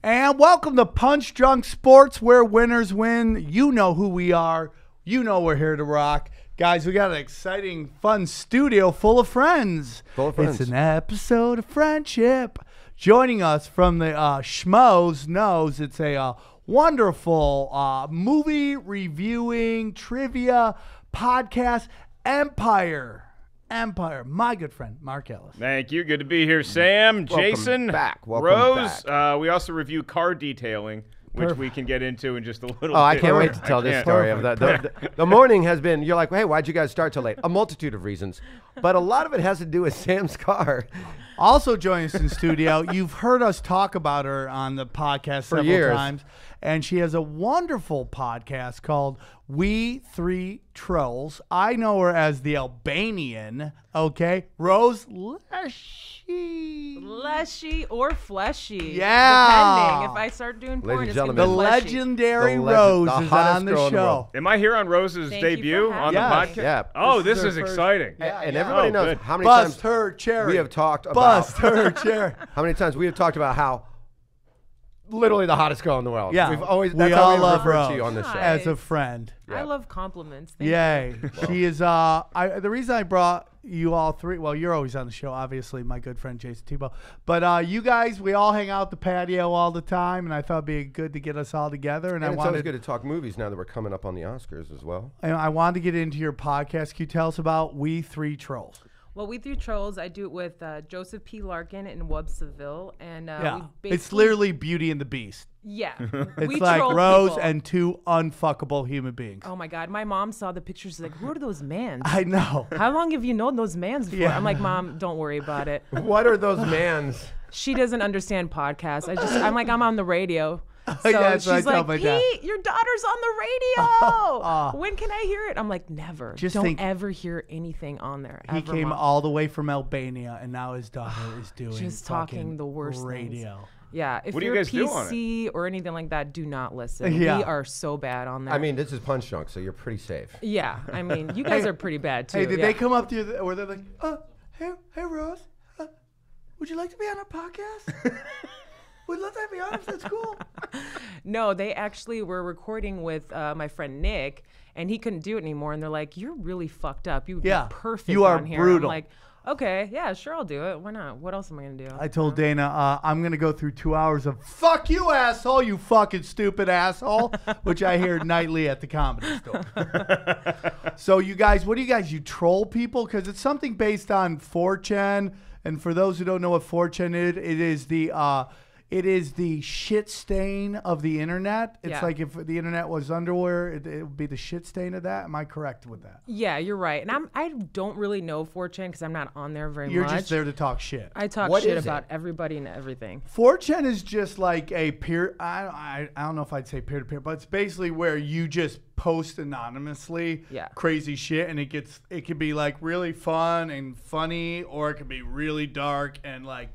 And welcome to Punch Drunk Sports, where winners win. You know who we are. You know we're here to rock. Guys, we got an exciting, fun studio full of friends. Full of friends. It's an episode of friendship. Joining us from the Schmoes Knows, it's a wonderful movie reviewing trivia podcast empire. My good friend, Mark Ellis. Thank you. Good to be here, Sam, Jayson, Rose. We also review car detailing, which we can get into in just a little bit. Oh, I can't wait to tell this story. Of the morning has been, you're like, hey, why'd you guys start so late? A multitude of reasons. But a lot of it has to do with Sam's car. Also joining us in studio, you've heard us talk about her on the podcast several times. And she has a wonderful podcast called We Three Trolls. I know her as the Albanian, okay? Rose Lleschi or fleshy. Yeah. Depending. If I start doing porn, it's going to the be legendary Rose is on the show. Am I here on Rose's debut on the podcast? Yeah. Oh, this is exciting. And everybody knows how many Bust times her cherry. we have talked about. Bust her cherry. How many times we have talked about how literally the hottest girl in the world. Yeah. We've always, we that's all how we love refer Rose to you on this show. as a friend. I love compliments. Thank Yay. you. She is, the reason I brought you all three, well, you're always on the show, obviously, my good friend Jayson Thibault. But you guys, we all hang out the patio all the time, and I thought it'd be good to get us all together. And it's always good to talk movies now that we're coming up on the Oscars as well. I wanted to get into your podcast. Can you tell us about We Three Trolls? Well, We Three Trolls, I do it with Joseph P. Larkin and Wub Seville. And It's literally Beauty and the Beast. Yeah. It's like Rose and two unfuckable human beings. Oh, my God. My mom saw the pictures. She's like, who are those mans? I know. How long have you known those mans for? Yeah. I'm like, Mom, don't worry about it. What are those mans? She doesn't understand podcasts. I'm like, I'm on the radio. So yeah, she's like, Pete, your daughter's on the radio. When can I hear it? I'm like, never. Don't ever hear anything on there. He came all the way from Albania, and now his daughter is doing just talking the worst radio. Things. Yeah, if what do you're you guys do on PC or anything like that, do not listen. Yeah. We are so bad on there. I mean, this is Punch Drunk, so you're pretty safe. Yeah, I mean, you guys are pretty bad too. Hey, did they come up to you where they're like, hey Rose, would you like to be on a podcast? We'd love to have you on if that's cool. No, they actually were recording with my friend Nick, and he couldn't do it anymore. And they're like, "You're really fucked up. You would be perfect you are on here." brutal. I'm like, okay, yeah, sure, I'll do it. Why not? What else am I gonna do? I told Dana, I'm gonna go through 2 hours of "fuck you, asshole, you fucking stupid asshole," which I hear nightly at the Comedy Store. So you guys, what do you guys? You troll people because it's something based on 4chan. And for those who don't know what 4chan is, it is the shit stain of the internet. It's like if the internet was underwear, it would be the shit stain of that. Am I correct with that? Yeah, you're right. And I don't really know 4chan because I'm not on there very much. You're just there to talk shit. I talk shit about everybody and everything. 4chan is just like a peer. I don't know if I'd say peer to peer, but it's basically where you just post anonymously crazy shit, and it could be like really fun and funny, or it could be really dark and like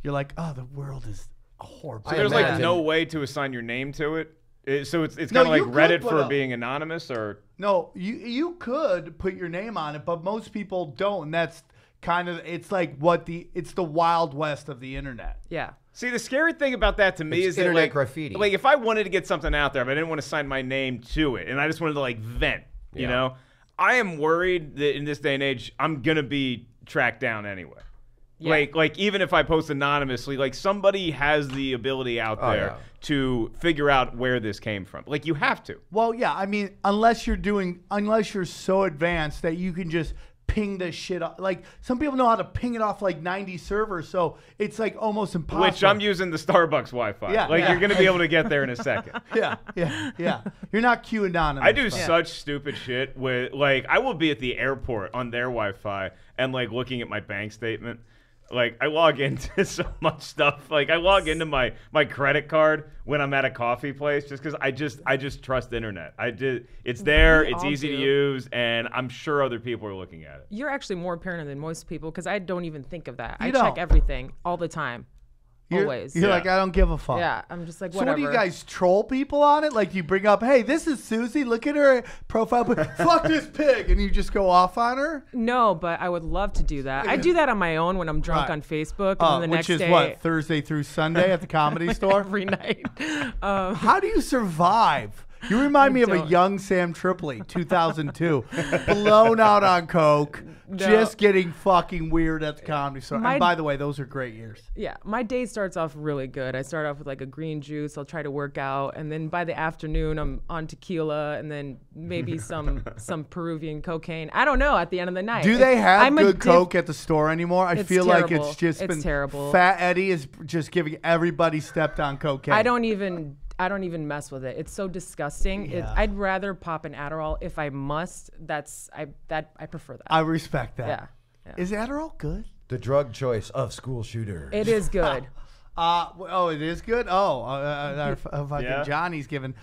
you're like, oh, the world is horrible. So there's like no way to assign your name to it. So it's kind of like Reddit for being anonymous, or no, you could put your name on it, but most people don't, and that's kind of it's like it's the Wild West of the internet. Yeah. See, the scary thing about that to me is that internet graffiti. Like if I wanted to get something out there, but I didn't want to sign my name to it, and I just wanted to like vent, you know, I am worried that in this day and age, I'm gonna be tracked down anyway. Yeah. Like even if I post anonymously, like somebody has the ability out there to figure out where this came from. Like you have to. Well, yeah, I mean, unless you're so advanced that you can just ping this shit off. Like some people know how to ping it off like 90 servers, so it's like almost impossible. Which I'm using the Starbucks Wi-Fi. Yeah, like you're gonna be able to get there in a second. Yeah. You're not QAnon. I do such stupid shit with like I will be at the airport on their Wi-Fi and like looking at my bank statement. Like I log into so much stuff. Like I log into my credit card when I'm at a coffee place just because I just trust the internet. It's there, it's easy to use, and I'm sure other people are looking at it. You're actually more paranoid than most people because I don't even think of that. I check everything all the time. Always. You're like, I don't give a fuck. Yeah, I'm just like, So whatever. what do you guys troll people on it? Like you bring up, hey, this is Susie. Look at her profile. Fuck this pig, and you just go off on her. No, but I would love to do that. I do that on my own when I'm drunk Right. on Facebook, and then the which next is day, what, Thursday through Sunday at the Comedy Store. every night. How do you survive? You remind me of a don't. young Sam Tripoli, 2002, blown out on coke, just getting fucking weird at the Comedy Store. And by the way, those are great years. Yeah, my day starts off really good. I start off with like a green juice. I'll try to work out, and then by the afternoon, I'm on tequila, and then maybe some Peruvian cocaine. I don't know. At the end of the night, Do they have I'm good coke at the store anymore? I It's feel like terrible. it's just It's been terrible. Fat Eddie is just giving everybody stepped on cocaine. I don't even mess with it. It's so disgusting. Yeah. I'd rather pop an Adderall if I must. I prefer that. I respect that. Yeah. Is Adderall good? The drug choice of school shooters. It is good. It is good. Fucking Yeah. Johnny's giving.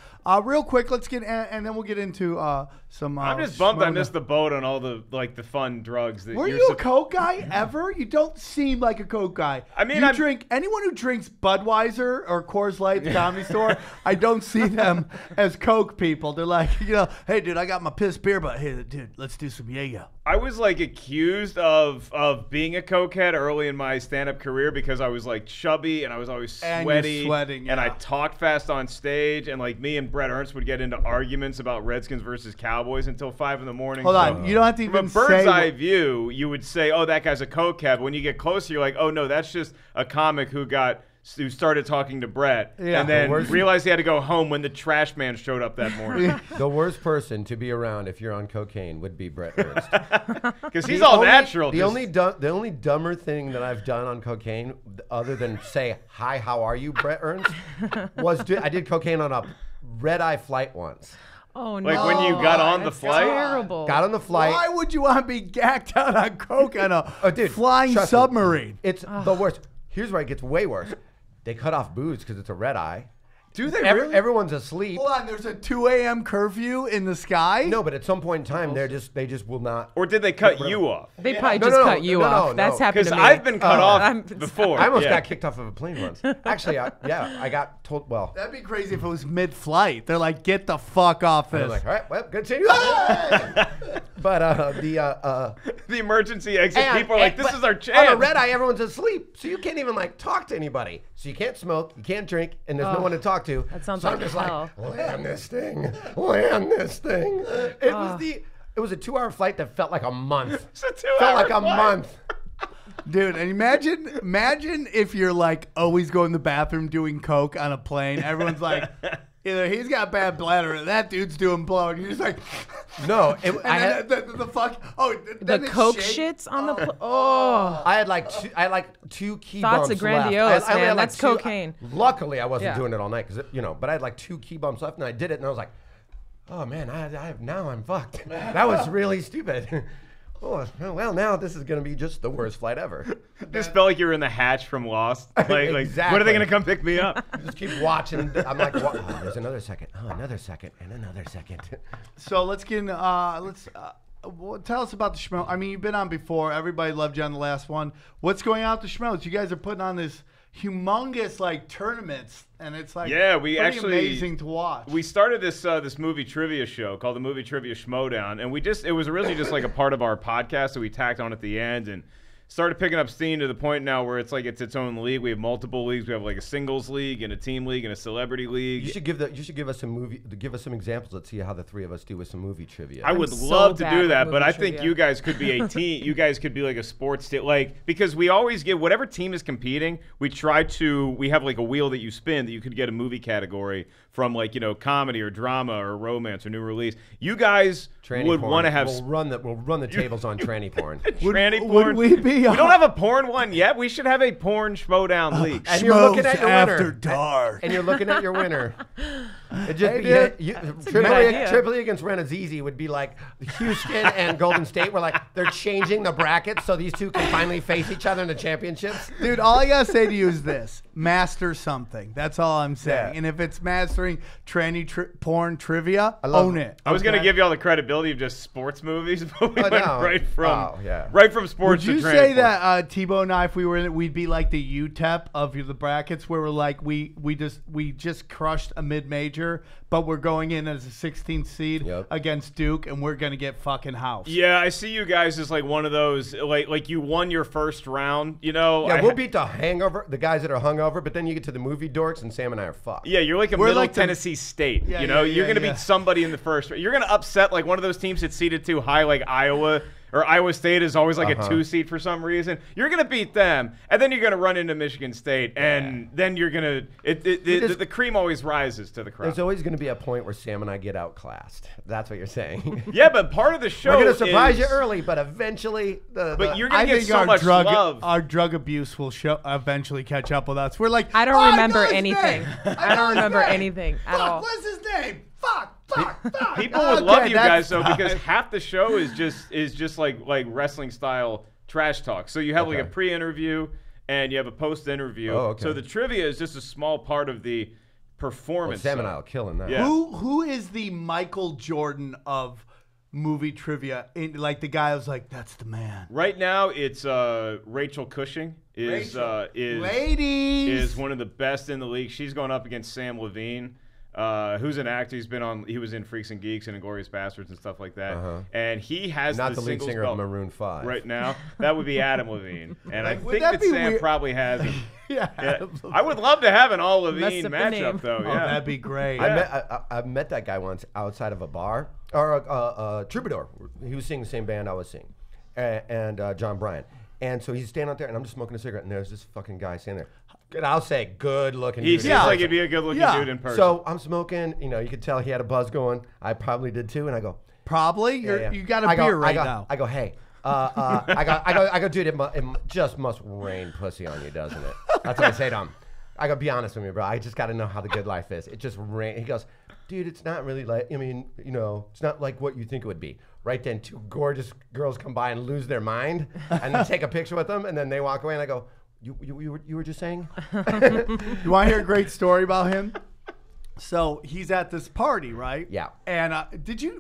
Real quick, let's get and then we'll get into some. I'm just bummed I schmoda. missed the boat on all the fun drugs that Were you're you a coke guy ever? You don't seem like a coke guy. I mean, you I'm- drink anyone who drinks Budweiser or Coors Light at the Comedy Store. I don't see them as coke people. They're like, hey, dude, I got my piss beer, but hey, dude, let's do some Jaeger. I was like accused of being a cokehead early in my stand-up career because I was like chubby and I was always And you're sweaty sweating, and I yeah. talked fast on stage, and like me and Brett Ernst would get into arguments about Redskins versus Cowboys until 5 in the morning. Hold on, you don't have to From even a bird's say. eye view, you would say, "Oh, that guy's a cokehead." But when you get closer, you're like, "Oh no, that's just a comic who started talking to Brett, Yeah. and then The worst- realized he had to go home when the trash man showed up that morning The worst person to be around if you're on cocaine would be Brett Ernst. because he's all natural." The just- only dumber thing that I've done on cocaine, other than say hi, how are you, Brett Ernst, was I did cocaine on a red-eye flight once. Oh no! like when you got on the That's flight. terrible. Got on the flight. Why would you want to be gacked out on coke on a Dude, flying trust me. submarine? It's the worst. Here's where it gets way worse. They cut off booze because it's a red eye. Do they really? Everyone's asleep. Hold on, there's a 2 a.m. curfew in the sky? No, but at some point in time, they just will not. Or did they cut you off? They probably No, just no, cut you off. no. That's happened Because to me. I've been cut I'm- off before. I almost yeah. got kicked off of a plane once. Actually, I got told. Well, That'd be crazy if it was mid-flight. They're like, get the fuck off I'm this. like, all right, well, continue. But The emergency exit. and- People are like, "This but is our on chance." a red eye, everyone's asleep, so you can't even like talk to anybody. So you can't smoke, you can't drink, and there's no one to talk to. that sounds so I'm like just hell. like, land this thing, land this thing. It was a 2-hour flight that felt like a month. It's a 2-hour Felt like a flight. month. Dude, and imagine if you're like always going to the bathroom doing coke on a plane. Everyone's like, either he's got bad bladder or that dude's doing blow. And you're just like, No, and then the fuck. Oh, the then it coke shakes. shits on the. Oh. I had like two key Thoughts bumps are grandiose, left. I only man. had, like, That's two- cocaine. Luckily, I wasn't Yeah. doing it all night because but I had like 2 key bumps left, and I did it, and I was like, oh man, now I'm fucked. That was really stupid. Oh, well, now this is going to be just the worst flight ever. Just felt like you were in the hatch from Lost. Like, when are Exactly. they gonna come pick me up? Just keep watching. I'm like, what? Oh, there's another second. Oh, another second, and another second. So let's get in, tell us about the schmo. I mean, you've been on before. Everybody loved you on the last one. What's going on at the schmoes? You guys are putting on this humongous like tournaments, and it's like Yeah, we pretty actually- amazing to watch. We started this movie trivia show called the Movie Trivia Schmodown, and it was originally just like a part of our podcast that we tacked on at the end, and started picking up steam to the point now where it's like it's its own league. We have multiple leagues. We have like a singles league and a team league and a celebrity league. You should give us some examples. Let's see how the three of us do with some movie trivia. I would so love to bad do with that, but movie I think trivia. you guys could be a team. You guys could be like a sports team, like because we always get whatever team is competing. We have like a wheel that you spin that you could get a movie category from, like comedy or drama or romance or new release. You guys Tranny would porn. want to have We'll run the tables on tranny porn. tranny would porn. we be We on- don't have a porn one yet. We should have a porn schmodown league. And you're looking Schmoes at your after winner. dark. And you're looking at your winner. It'd just Hey, be dude. Tripoli against Renazizi would be like Houston and Golden State, where like they're changing the brackets so these two can finally face each other in the championships. Dude, all I gotta say to you is this: master something. That's all I'm saying. Yeah. And if it's mastering tranny porn trivia, own it. I was okay? gonna give you all the credibility of just sports movies, but we went no. right from yeah. right from sports Would you to say transport. that Thibault and I, if we were in it, we'd be like the UTEP of the brackets, where we're like we just crushed a mid-major, but we're going in as a 16th seed against Duke, and we're gonna get fucking housed. Yeah, I see you guys as like one of those like you won your first round, you know. Yeah, we'll beat the guys that are hungover, but then you get to the movie dorks, and Sam and I are fucked. Yeah, you're like a We're middle like the- Tennessee State. Yeah, you know, yeah, you're yeah, gonna yeah. beat somebody in the first. You're gonna upset like one of those teams that's seeded too high, like Iowa. Or Iowa State is always like a 2 seed for some reason. You're gonna beat them, and then you're gonna run into Michigan State, and then you're gonna the cream always rises to the crop. There's always going to be a point where Sam and I get outclassed. That's what you're saying. Yeah, but part of the show We're going to surprise is, you early, but eventually But you're I gonna get think so much love. our drug abuse will eventually catch up with us. We're like, I don't "Oh, remember know his anything. name. I don't know his remember name. anything at Fuck, all. what's his name? Fuck. People would Okay, love you that's guys though, because fine. half the show is just like wrestling style trash talk. So you have like a pre-interview and you have a post-interview. Oh, okay. So the trivia is just a small part of the performance. Sam and side. I will kill in that. Yeah. Who is the Michael Jordan of movie trivia? Like the guy who's like, that's the man. Right now, it's Rachel Cushing is Ladies is one of the best in the league. She's going up against Sam Levine, who's an actor. He was in Freaks and Geeks and Inglourious Bastards and stuff like that. And he has Not the lead singles singer belt of Maroon 5. right now. That would be Adam Levine, and I Would think that that be Sam weird? probably has him. Yeah, Yeah. I would love to have an all Levine Messed up the matchup name. though. Oh, Yeah, that'd be great. I met that guy once outside of a bar, or Troubadour. He was singing the same band I was singing, and John Bryan. And so he's standing out there, and I'm just smoking a cigarette, and there's this fucking guy standing there. And I'll say, good-looking he dude. seems like he'd be a good-looking dude in person. So I'm smoking. You know, you could tell he had a buzz going. I probably did too. And I go, Probably. yeah. You got a I go- beer right I go, now. I go, hey. I go, dude, it just must rain pussy on you, doesn't it? That's what I say to him. I go, be honest with me, bro. I just got to know how the good life is. It just rain. He goes, dude, it's not really like, I mean, you know, it's not like what you think it would be. Right then, two gorgeous girls come by and lose their mind, and then take a picture with them, and then they walk away, and I go, you were just saying? You want to hear a great story about him? So he's at this party, right? Yeah. And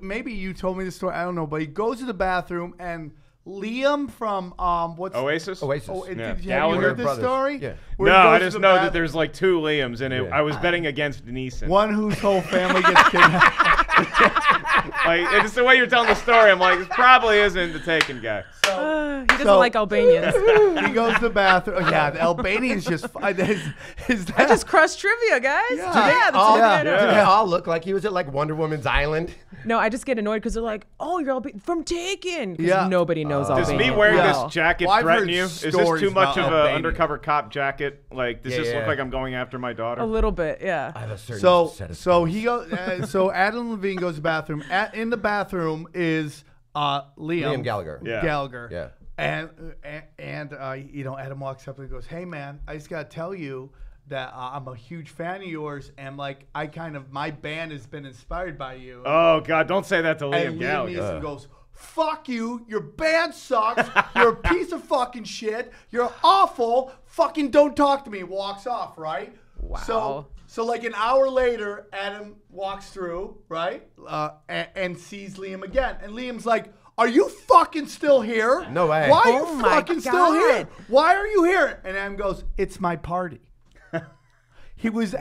maybe you told me the story. I don't know, but he goes to the bathroom and Liam from what's Oasis. Oasis. Oh, Yeah. have you Gallagher heard this brothers. story? Yeah. Where he No, goes I to just the know that bath- there's like two Liams, and Yeah. I was betting against Neeson. one whose whole family gets kidnapped. Like, it's the way you're telling the story. I'm like, it probably isn't the Taken guy. He doesn't So- like Albanians. He goes to the bathroom. Yeah, the Albanians just. I Just crushed trivia, guys. Yeah. That's all, it. yeah. Do they all look like he was at like Wonder Woman's Island? No, I just get annoyed because they're like, "Oh, you're from Taken." 'Cause Yeah. nobody knows Does Albanian. me wearing Yeah. this jacket Well, I've threaten heard you? Is this stories too much about of an Albania. undercover cop jacket? Like, does this look Yeah. like I'm going after my daughter? A little bit, yeah. I have a certain So set of so skills. he goes. So Adam Levine goes to the bathroom. In the bathroom is Liam Gallagher. Yeah. Gallagher. Yeah. And Adam walks up and goes, "Hey man, I just gotta tell you that I'm a huge fan of yours, and like my band has been inspired by you." Oh God! Don't say that to Liam and Liam Gallagher. Neeson goes, "Fuck you! Your band sucks. You're a piece of fucking shit. You're awful. Fucking don't talk to me." Walks off, right? Wow. So like an hour later, Adam walks through, right, and sees Liam again, and Liam's like, "Are you fucking still here? No way. Why are Oh you my fucking still here? God. Why are you here?" And Adam goes, "It's my party." He was Wow.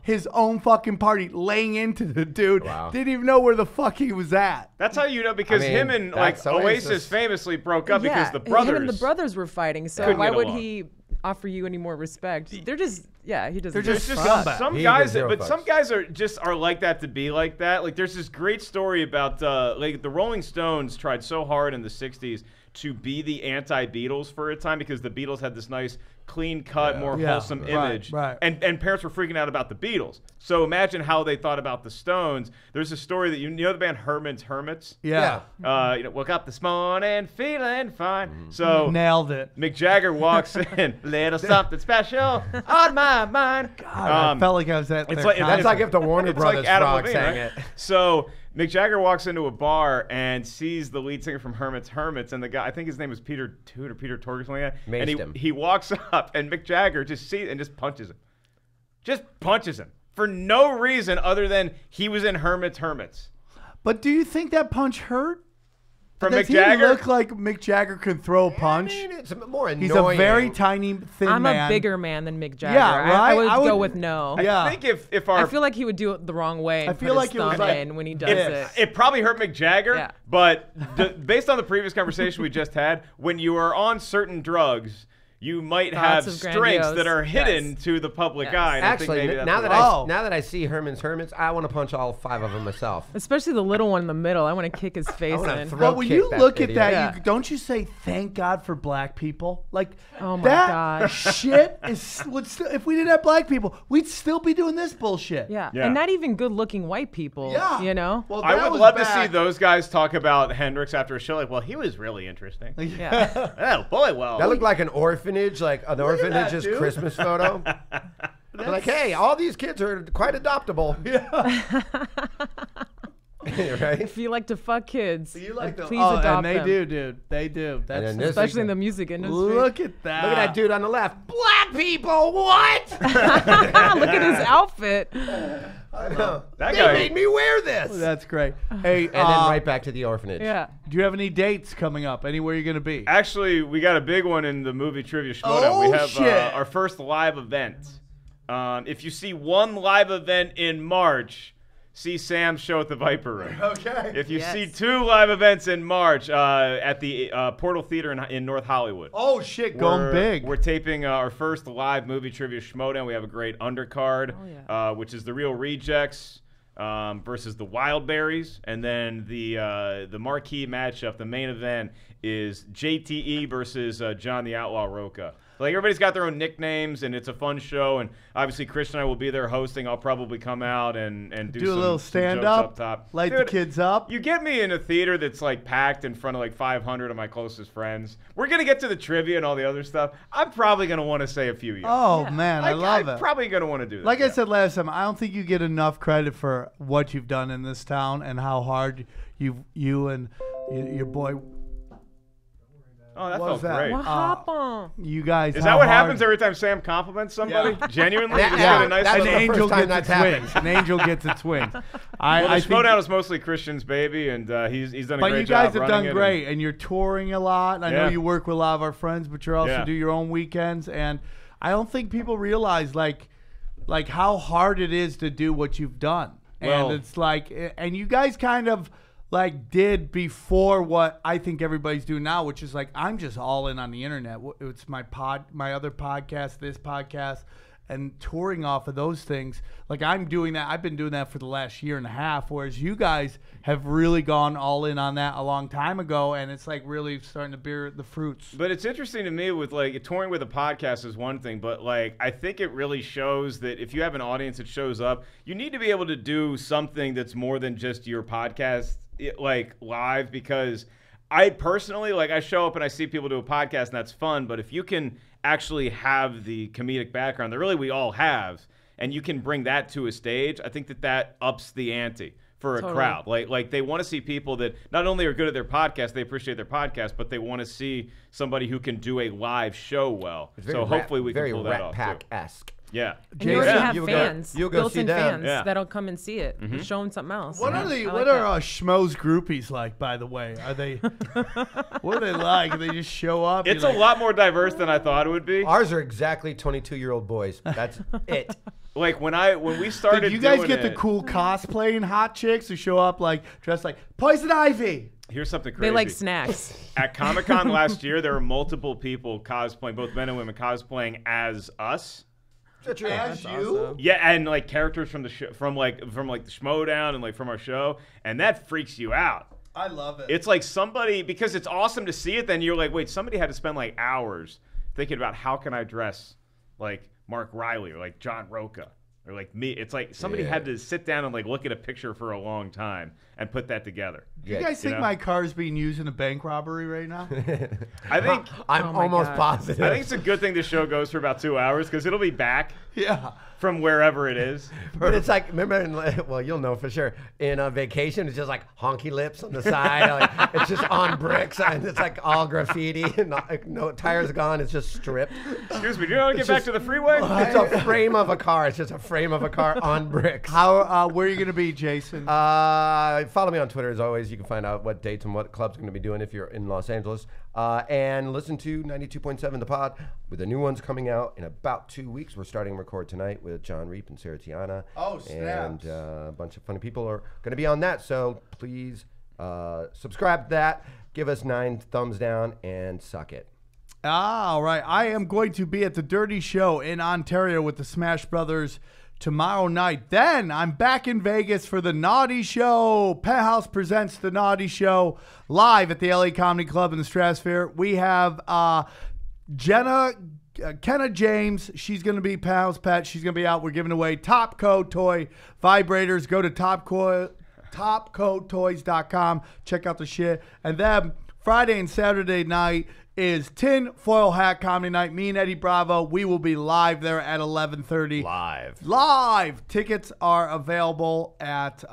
at his own fucking party, laying into the dude. Wow. Didn't even know where the fuck he was at. That's how you know, because I mean, him and like that's Oasis Oasis. famously broke up Yeah, because the brothers. him and the brothers were fighting. So Couldn't why get would along. he offer you any more respect? They're just, he doesn't. They're There's just just scumbags. some He guys, gives zero but fucks. some guys are like that to be like that. Like there's this great story about like the Rolling Stones tried so hard in the '60s to be the anti-Beatles for a time because the Beatles had this nice clean-cut, more Yeah, wholesome right, image. right. And parents were freaking out about the Beatles. So imagine how they thought about the Stones. There's a story that you know the band Herman's Hermits? Yeah. Woke up this morning feeling fine. So Nailed it. Mick Jagger walks in, little something special on my mind. God, I felt like I was at it's their like- concert. That's like if the Warner It's Brothers like Adam frog Levine, sang right? it. So Mick Jagger walks into a bar and sees the lead singer from Hermit's Hermits, and the guy, I think his name was Peter Toot or Peter Torg or something like that. Maced And him. he walks up, and Mick Jagger just sees and just punches him. Just punches him for no reason other than he was in Hermit's Hermits. But do you think that punch hurt? From Does Mick he Jagger? look like Mick Jagger can throw a punch? I mean, it's more annoying. He's a very tiny, thin I'm man. a bigger man than Mick Jagger. Yeah, right? I would I would- go with no. Yeah. I think if our I feel like he would do it the wrong way and I feel put like his it was thumb like in when he does this. it. it probably hurt Mick Jagger, Yeah. but based on the previous conversation we just had, when you are on certain drugs, you might have Thoughts of strengths that grandiose. are hidden Yes. to the public Yes. eye. And I think Actually, maybe that's now what that it is. Oh. now that I see Herman's Hermits, I want to punch all 5 of them myself. Especially the little one in the middle. I want to kick his face wanna in. throw- But when kick you that look at idiot. that, Yeah. don't you say thank God for black people? Like Oh my that God. shit would still, if we didn't have black people, we'd still be doing this bullshit. Yeah. Yeah. And not even good-looking white people. Yeah. You know? Well, I that would was love to back. see those guys talk about Hendrix after a show. Like, well, he was really interesting. Yeah. Oh boy, well. That looked like an orphanage, like an at that, orphanage's dude. Christmas photo. They're like, hey, all these kids are quite adoptable. Right? If you like to fuck kids, You like then the, please oh, adopt and they them. do, dude. They do. That's then this- Especially in the music industry. look at that. Look at that dude on the left. Black people, what? Look at his outfit. I know. That They guy- made me wear this. That's great. Hey, And then right back to the orphanage. Yeah. do you have any dates coming up? Anywhere you're gonna be? Actually, we got a big one in the movie Trivia Schmodown. Oh, we have shit. our first live event. If you see one live event in March, see Sam's show at the Viper Room. Okay. If you Yes. see 2 live events in March at the Portal Theater in North Hollywood. Oh shit, going big. We're taping our first live movie Trivia Schmodown. We have a great undercard, which is the Real Rejects versus the Wildberries, and then the marquee matchup, the main event, is JTE versus John the Outlaw Roca. Like, everybody's got their own nicknames, and it's a fun show. And obviously, Christian and I will be there hosting. I'll probably come out and do Do a some, little some stand jokes up, up top. light the Dude, kids up. You get me in a theater that's like packed in front of like 500 of my closest friends. We're gonna get to the trivia and all the other stuff. I'm probably gonna want to say a few. Yes. Oh Yeah. man, I love I'm it. probably gonna want to do that. Like yeah. I said last time, I don't think you get enough credit for what you've done in this town and how hard you and your boy. Oh, that What was felt that? great. What happened? You guys. Is how that what hard- happens every time Sam compliments somebody? Yeah. Genuinely, Yeah, just yeah, get a nice. that's An the little- angel first time gets its that's wings. happened. An angel gets its wings. Well, I the think, Schmodown is mostly Christian's baby, and he's done a but great you guys job have running done it, great, and you're touring a lot. I know Yeah. you work with a lot of our friends, but you also Yeah. do your own weekends. And I don't think people realize like how hard it is to do what you've done. Well- And it's like, and you guys kind of like did before what I think everybody's doing now, which is like I'm just all in on the internet. It's my other podcast, this podcast, and touring off of those things. Like I'm doing that. I've been doing that for the last year and a half, whereas you guys have really gone all in on that a long time ago, and it's like really starting to bear the fruits. But it's interesting to me with like touring with a podcast is one thing, but like I think it really shows that if you have an audience that shows up, you need to be able to do something that's more than just your podcast, like live, because I personally, like, I show up and I see people do a podcast and that's fun, but if you can actually have the comedic background that really we all have, and you can bring that to a stage, I think that ups the ante for a Totally. crowd. Like they want to see people that not only are good at their podcast, they appreciate their podcast, but they want to see somebody who can do a live show well. It's very So hopefully we can very pull that Rat off too. Pack-esque. Yeah. And you already Yeah. have You'll go- fans, you'll go see built-in them. fans Yeah. that'll come and see it. Show them something else. What are I the like what that. are schmoes groupies like? By the way, are they? What are they like? They just show up. It's you're a like, lot more diverse than I thought it would be. Ours are exactly 22-year-old boys. That's it. Like when we started Did you guys doing get the it- cool cosplaying hot chicks who show up like dressed like Poison Ivy? Here's something crazy. They like snacks. At Comic-Con last year, there were multiple people cosplaying, both men and women cosplaying as us. As That's you? awesome. Yeah, and like characters from the from the Schmodown and like from our show, and that freaks you out. I love it. It's like somebody, because it's awesome to see it, then you're like, wait, somebody had to spend like hours thinking about how can I dress like Mark Riley or like John Roca or like me. It's like somebody had to sit down and like look at a picture for a long time and put that together. Do you guys think my car is being used in a bank robbery right now? I think I'm almost positive. I think it's a good thing this show goes for about 2 hours because it'll be back Yeah. from wherever it is. But it's like, remember, well, you'll know for sure. In a vacation, it's just like honky lips on the side. Like, it's just on bricks, and it's like all graffiti. And no tires gone. It's just stripped. Excuse me, do you want to get back to the freeway? It's a frame of a car. It's just a frame of a car on bricks. How? Where are you gonna be, Jason? Follow me on Twitter as always. You can find out what dates and what clubs are going to be doing if you're in Los Angeles. And listen to 92.7 The Pod with the new ones coming out in about 2 weeks. We're starting to record tonight with John Reap and Sarah Tiana. Oh, snaps. And a bunch of funny people are going to be on that. So please subscribe to that. Give us 9 thumbs down and suck it. All right. I am going to be at the Dirty Show in Ontario with the Smash Brothers tomorrow night. Then I'm back in Vegas for the Naughty Show. Penthouse presents the Naughty Show live at the LA Comedy Club in the Stratosphere. We have Kenna James. She's going to be Penthouse Pet. She's going to be out. We're giving away Topco toy vibrators. Go to topcotoys.com. Check out the shit. And then Friday and Saturday night is Tin Foil Hat Comedy Night. Me and Eddie Bravo, we will be live there at 11:30. Live. Tickets are available at the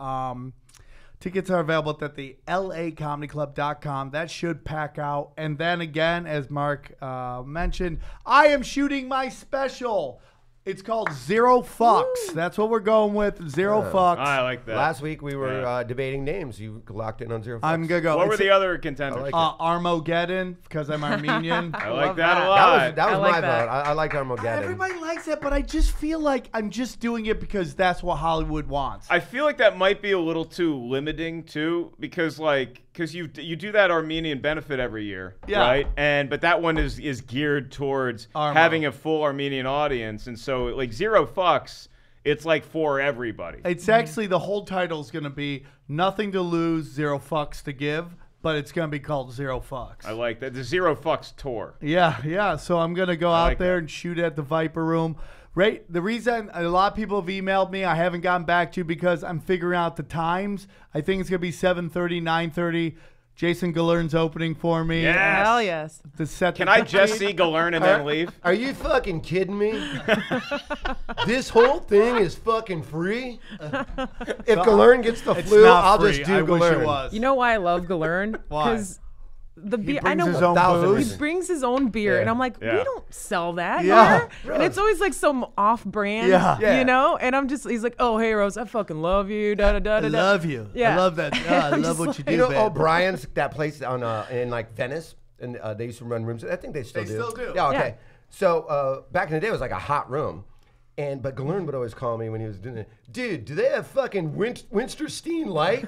lacomedyclub.com. That should pack out. And then again, as Mark mentioned, I am shooting my special. It's called Zero Fucks. Woo. That's what we're going with. Zero Fucks. I like that. Last week we were debating names. You locked in on Zero Fucks. I'm gonna go. What were the other contenders? Armageddon, because I'm Armenian. I like that a lot. That was my vote. I like Armageddon. Everybody likes that, but I just feel like I'm just doing it because that's what Hollywood wants. I feel like that might be a little too limiting too, because you do that Armenian benefit every year, right? But that one is geared towards having a full Armenian audience, and so like Zero Fucks, it's like for everybody. It's actually the whole title is going to be Nothing to Lose, Zero Fucks to Give, but it's going to be called Zero Fucks. I like that. The Zero Fucks tour. Yeah. So I'm going to go out there and shoot at the Viper Room. Right. The reason a lot of people have emailed me, I haven't gotten back to because I'm figuring out the times. I think it's going to be 7:30, 9:30. Jason Galern's opening for me. Yes. Hell yes. Can I just see Galern and then leave? Are you fucking kidding me? This whole thing is fucking free? If Galern gets the flu, I'll just do Galern. Wish it was. You know why I love Galern? Why? Because the beer, He brings his own booze. He brings his own beer, and I'm like, we don't sell that here. And it's always like some off-brand, you know. And he's like, oh hey Rose, I fucking love you, da da da da. I love you. Yeah. I love that. I love what you do. You know, babe. O'Brien's, that place on in like Venice, and they used to run rooms. I think they still do. Yeah, okay. Yeah. So back in the day, it was like a hot room. But Galern would always call me when he was doing it. Dude, do they have fucking Winterstein Light?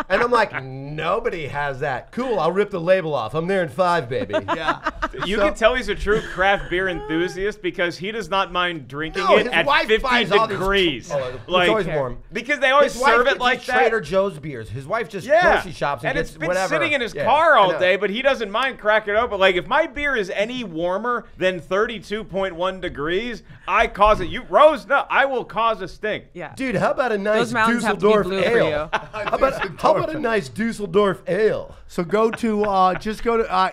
And I'm like, nobody has that. Cool, I'll rip the label off. I'm there in 5, baby. Yeah. You can tell he's a true craft beer enthusiast because he does not mind drinking it at 50 degrees. It's always warm. Because they always serve it like that. Trader Joe's beers. His wife just grocery shops and gets it's been whatever. sitting in his car all day, but he doesn't mind cracking it open. Like if my beer is any warmer than 32.1 degrees, I cause it. Rose, no, I will cause a stink. Yeah. Dude, how about a nice Those mountains have to be Dusseldorf blue for ale? you. How about a nice Dusseldorf ale? So go to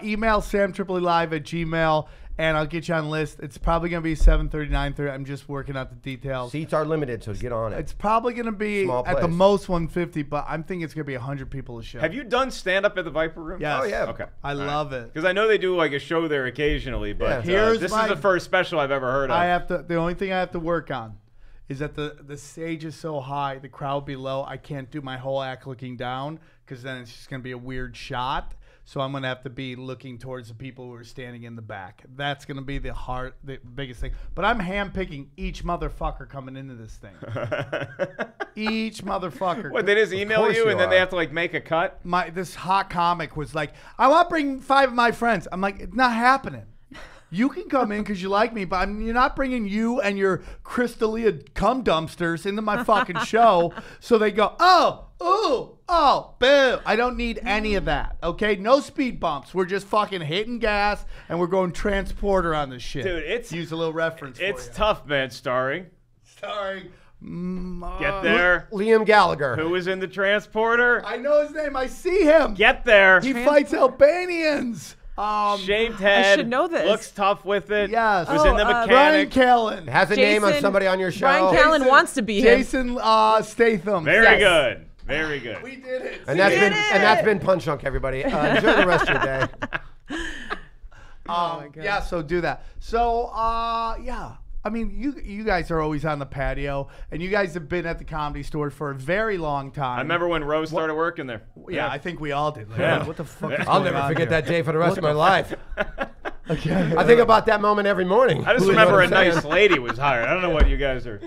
email samtripolilive@gmail.com and I'll get you on the list. It's probably going to be 7:30, 9:30. I'm just working out the details. Seats are limited, so get on it. It's probably going to be at the most 150, but I'm thinking it's going to be 100 people a show. Have you done stand-up at the Viper Room? Yes. Oh, yeah. Okay. I love it. Because I know they do like a show there occasionally, but Here's this is the first special I've ever heard of. The only thing I have to work on is that the stage is so high, the crowd below, I can't do my whole act looking down because then it's just going to be a weird shot. So I'm going to have to be looking towards the people who are standing in the back. That's going to be the biggest thing. But I'm handpicking each motherfucker coming into this thing. Each motherfucker. What, they just email you and then they have to like make a cut? This hot comic was like, I want to bring 5 of my friends. I'm like, it's not happening. You can come in because you like me, but you're not bringing you and your Crystalia cum dumpsters into my fucking show. So they go, oh, ooh, oh, boo. I don't need any of that, okay? No speed bumps. We're just fucking hitting gas, and we're going transporter on this shit. Dude, it's Use a little reference it's for you. tough, man. Starring. Get there. Liam Gallagher. Who was in the transporter? I know his name. I see him. Get there. He fights Albanians. Shaved head. should know this. Looks tough with it. Yes. Was in the Brian mechanic. Callen. Has a name on Jason- somebody on your show. Brian Callen wants to be him. Jason Statham. Very Yes. good. Very good. We did it. And that's been Punch Drunk, everybody. Enjoy the rest of your day. my God. Yeah, so do that. So, yeah. I mean, you guys are always on the patio, and you guys have been at the Comedy Store for a very long time. I remember when Rose started working there. Yeah, I think we all did. Like, Yeah. what the fuck is I'll going never on forget here? that day for the rest of my life. Okay. I think about that moment every morning. I just You know remember what a I'm saying? nice lady was hired. I don't know what you guys are,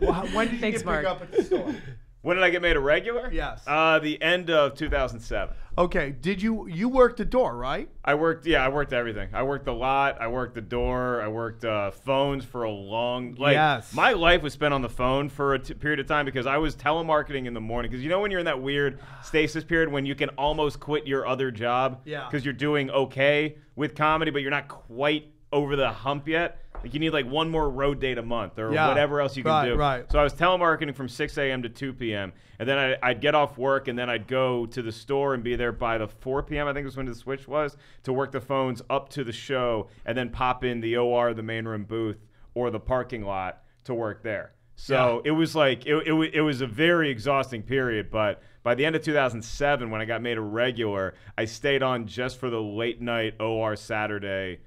Well, when did you Thanks, get Mark. picked up at the store? When did I get made a regular? Yes. The end of 2007. Okay. Did you work the door, right? I worked everything. I worked the lot. I worked the door. I worked phones for a long. Yes. My life was spent on the phone for a period of time because I was telemarketing in the morning. Because you know when you're in that weird stasis period when you can almost quit your other job. Yeah. Because you're doing okay with comedy, but you're not quite over the hump yet. Like you need like one more road date a month or Yeah. whatever else you can do. Right. So I was telemarketing from 6 a.m. to 2 p.m. And then I'd get off work and then I'd go to the store and be there by the 4 p.m. I think was when the switch was to work the phones up to the show and then pop in the OR, the main room booth, or the parking lot to work there. So it was like it was a very exhausting period. But by the end of 2007, when I got made a regular, I stayed on just for the late night OR Saturday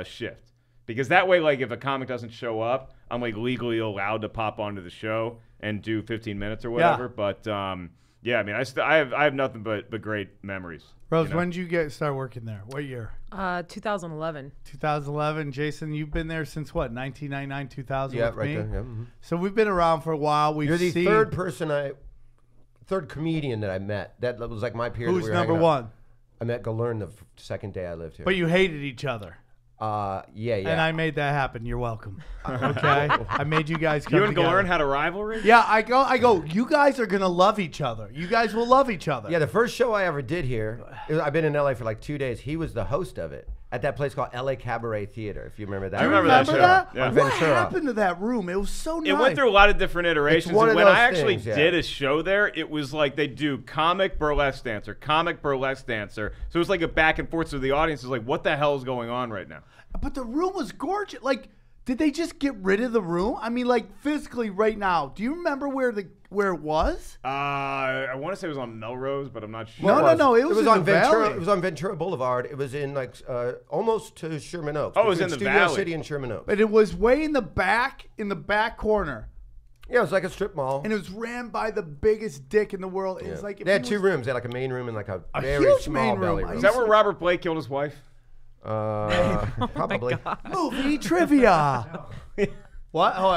shift. Because that way, like, if a comic doesn't show up, I'm, like, legally allowed to pop onto the show and do 15 minutes or whatever. Yeah. But, yeah, I mean, I have nothing but great memories. Rose, you know? when did you start working there? What year? 2011. 2011. Jason, you've been there since what? 1999, 2000 Yeah, with right me? there. Yeah. Mhm. So we've been around for a while. We've You're the seen third comedian that I met. That was like my period. who's we were number hanging out. one. I met Galern the second day I lived here. But you hated each other. Yeah. And I made that happen. You're welcome. Okay? I made you guys come You and together. Galern had a rivalry? Yeah, I go, you guys are going to love each other. You guys will love each other. Yeah, the first show I ever did here, I've been in LA for like 2 days. He was the host of it at that place called LA Cabaret Theater, if you remember that. I You remember remember that that? show. Yeah. What Ventura. happened to that room? It was so nice. It went through a lot of different iterations. one And of when those I actually things, yeah. did a show there, it was like they do comic burlesque dancer. So it was like a back and forth. So the audience is like, what the hell is going on right now? But the room was gorgeous. Like, did they just get rid of the room? I mean, like, physically right now. Do you remember where it was? I want to say it was on Melrose, but I'm not sure. No. It was in on the Ventura. Valley. It was on Ventura Boulevard. It was in like almost to Sherman Oaks. Oh, it was between in the Studio Valley. City and Sherman Oaks. But it was way in the back corner. Yeah, it was like a strip mall. And it was ran by the biggest dick in the world. It was like if They had he two was- rooms. They had like a main room and like a very huge small main room. belly I room. Is that where Robert Blake killed his wife? Probably. Movie trivia. What? Oh,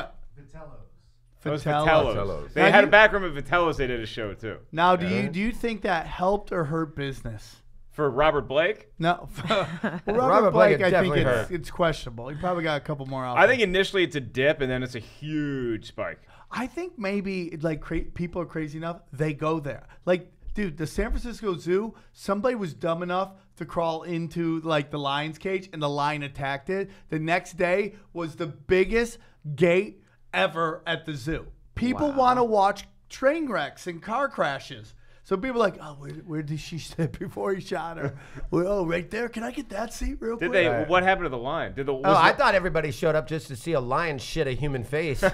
It was Vitello's. Vitello's. They Now had you- a back room at Vitello's. They did a show too. Now, do you think that helped or hurt business? For Robert Blake? No. Well, Robert Blake, Blake, I think definitely hurt. it's questionable. He probably got a couple more out. I think initially it's a dip and then it's a huge spike. I think maybe like people are crazy enough. They go there. Like, dude, the San Francisco Zoo. Somebody was dumb enough to crawl into like the lion's cage, and the lion attacked it. The next day was the biggest gate ever at the zoo. People want to watch train wrecks and car crashes. So people are like, oh, where did she sit before he shot her? Well, oh, right there. Can I get that seat real Did quick? they? What happened to the lion? I thought everybody showed up just to see a lion shit a human face.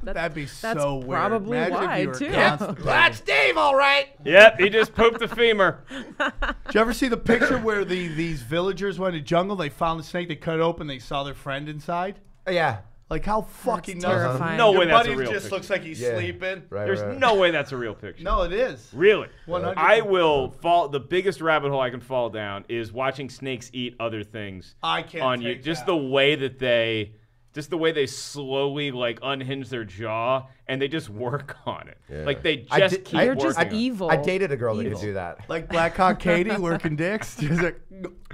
That'd be That's so weird. probably Imagine why, if you were too. constipated. That's Dave, all right. Yep, he just pooped the femur. Did you ever see the picture where these villagers went to the jungle? They found the snake. They cut it open. They saw their friend inside. Yeah. Like how fucking That's nuts. terrifying. No Your way that's a buddy real just picture. looks like he's Yeah. sleeping. Right. There's right. no way that's a real picture. No, it is. Really? 100%. I will fall. The biggest rabbit hole I can fall down is watching snakes eat other things. I can't on you. take Just that. the way they slowly like unhinge their jaw and they just work on it. Yeah. Like they I just did- keep I- You're working just on it. evil. I dated a girl that Evil. could do that. Like Black Hawk Katie working dicks. Just like,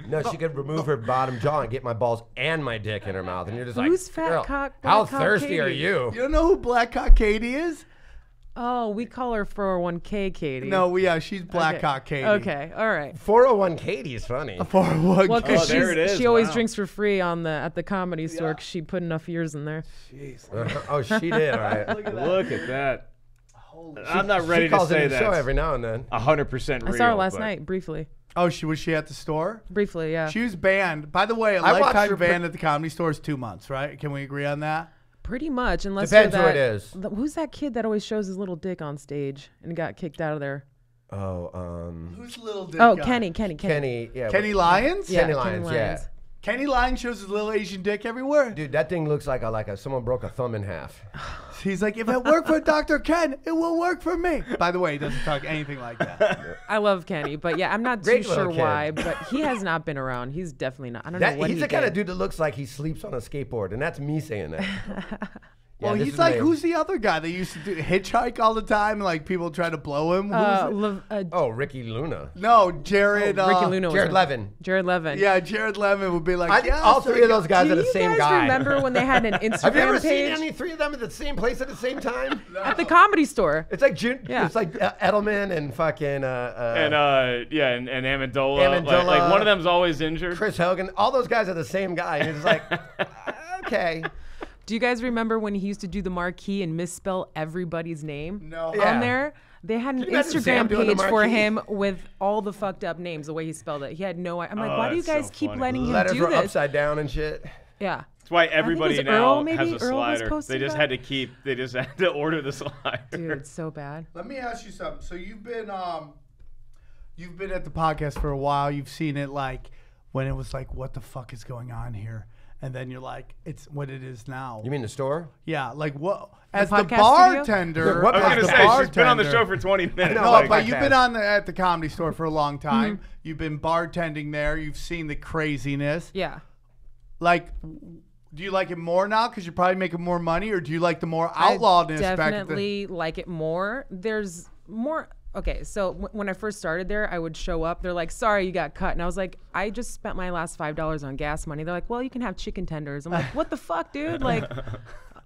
No, she could remove her bottom jaw and get my balls and my dick in her mouth, and you're just Who's like, fat girl, cock, how black cock thirsty are Katie?" you? you don't know who Black Hawk Katie is? Oh, we call her 401k Katie. No, she's Blackhawk Katie. Okay, all right. 401 Katie's funny. 401. Well, because Oh, there it is. she always Wow. drinks for free at the comedy store because she put enough years in there. Jeez. Oh, she did. All right. Look at that. I'm not ready She to calls say in the show that. every now and then. 100% real. I saw her last but- night, briefly. Oh, was she at the store? Briefly, yeah. She was banned. By the way, a I watched lifetime her ban at the Comedy Store is 2 months, right? Can we agree on that? Pretty much, unless Depends you're who that, it is. Who's that kid that always shows his little dick on stage and got kicked out of there? Oh, Who's little dick Oh, guy? Kenny. Kenny. Yeah. Kenny Lyons? Yeah, Kenny Lyons. Yeah. Kenny Lyons shows his little Asian dick everywhere. Dude, that thing looks like someone broke a thumb in half. He's like, if it worked for Dr. Ken, it will work for me. By the way, he doesn't talk anything like that. I love Kenny, but yeah, I'm not Great too little sure kid. why, but he has not been around. He's definitely not. I don't know what He's he the kind of did. dude that looks like he sleeps on a skateboard, and that's me saying that. Well, this he's is like, me. who's the other guy that used to do hitchhike all the time? And like people try to blow him. Who's it? Oh, Ricky Luna. No, Jared. Ricky Luna was Jared him. Levin. Jared Levin. Yeah, Jared Levin would be like, yeah, all so three of those guys Do are the you same guys guy. remember when they had an Instagram Have you ever page seen any three of them at the same place at the same time? at the comedy store? It's like Yeah. It's like Edelman and fucking And and Amendola. Amendola. Like one of them's always injured. Chris Hogan. All those guys are the same guy. And it's like, okay. Do you guys remember when he used to do the marquee and misspell everybody's name? No. Yeah. On there? They had an Can you imagine Sam Instagram doing the page for marquee? him with all the fucked up names, the way he spelled it. He had no idea. I'm like, Oh, why do you that's guys so keep funny. letting him Letters do were this? upside down and shit. Yeah. That's why everybody was now Earl, maybe? has a Earl was slider. posting They just that? had to order the slider. Dude, it's so bad. Let me ask you something. So you've been at the podcast for a while. You've seen it like when it was like, what the fuck is going on here? And then you're like, it's what it is now. You mean the store? Yeah, like what? As the podcast studio? bartender, What I was as gonna the say she's been on the bartender- show for 20 minutes. know, No, like but you've been podcast. at the Comedy Store for a long time. Mm-hmm. You've been bartending there. You've seen the craziness. Yeah. Like, do you like it more now because you're probably making more money, or do you like the more outlawedness I back at the? definitely like it more. There's more. Okay, so when I first started there, I would show up. They're like, "Sorry, you got cut," and I was like, "I just spent my last $5 on gas money." They're like, "Well, you can have chicken tenders." I'm like, "What the fuck, dude? Like,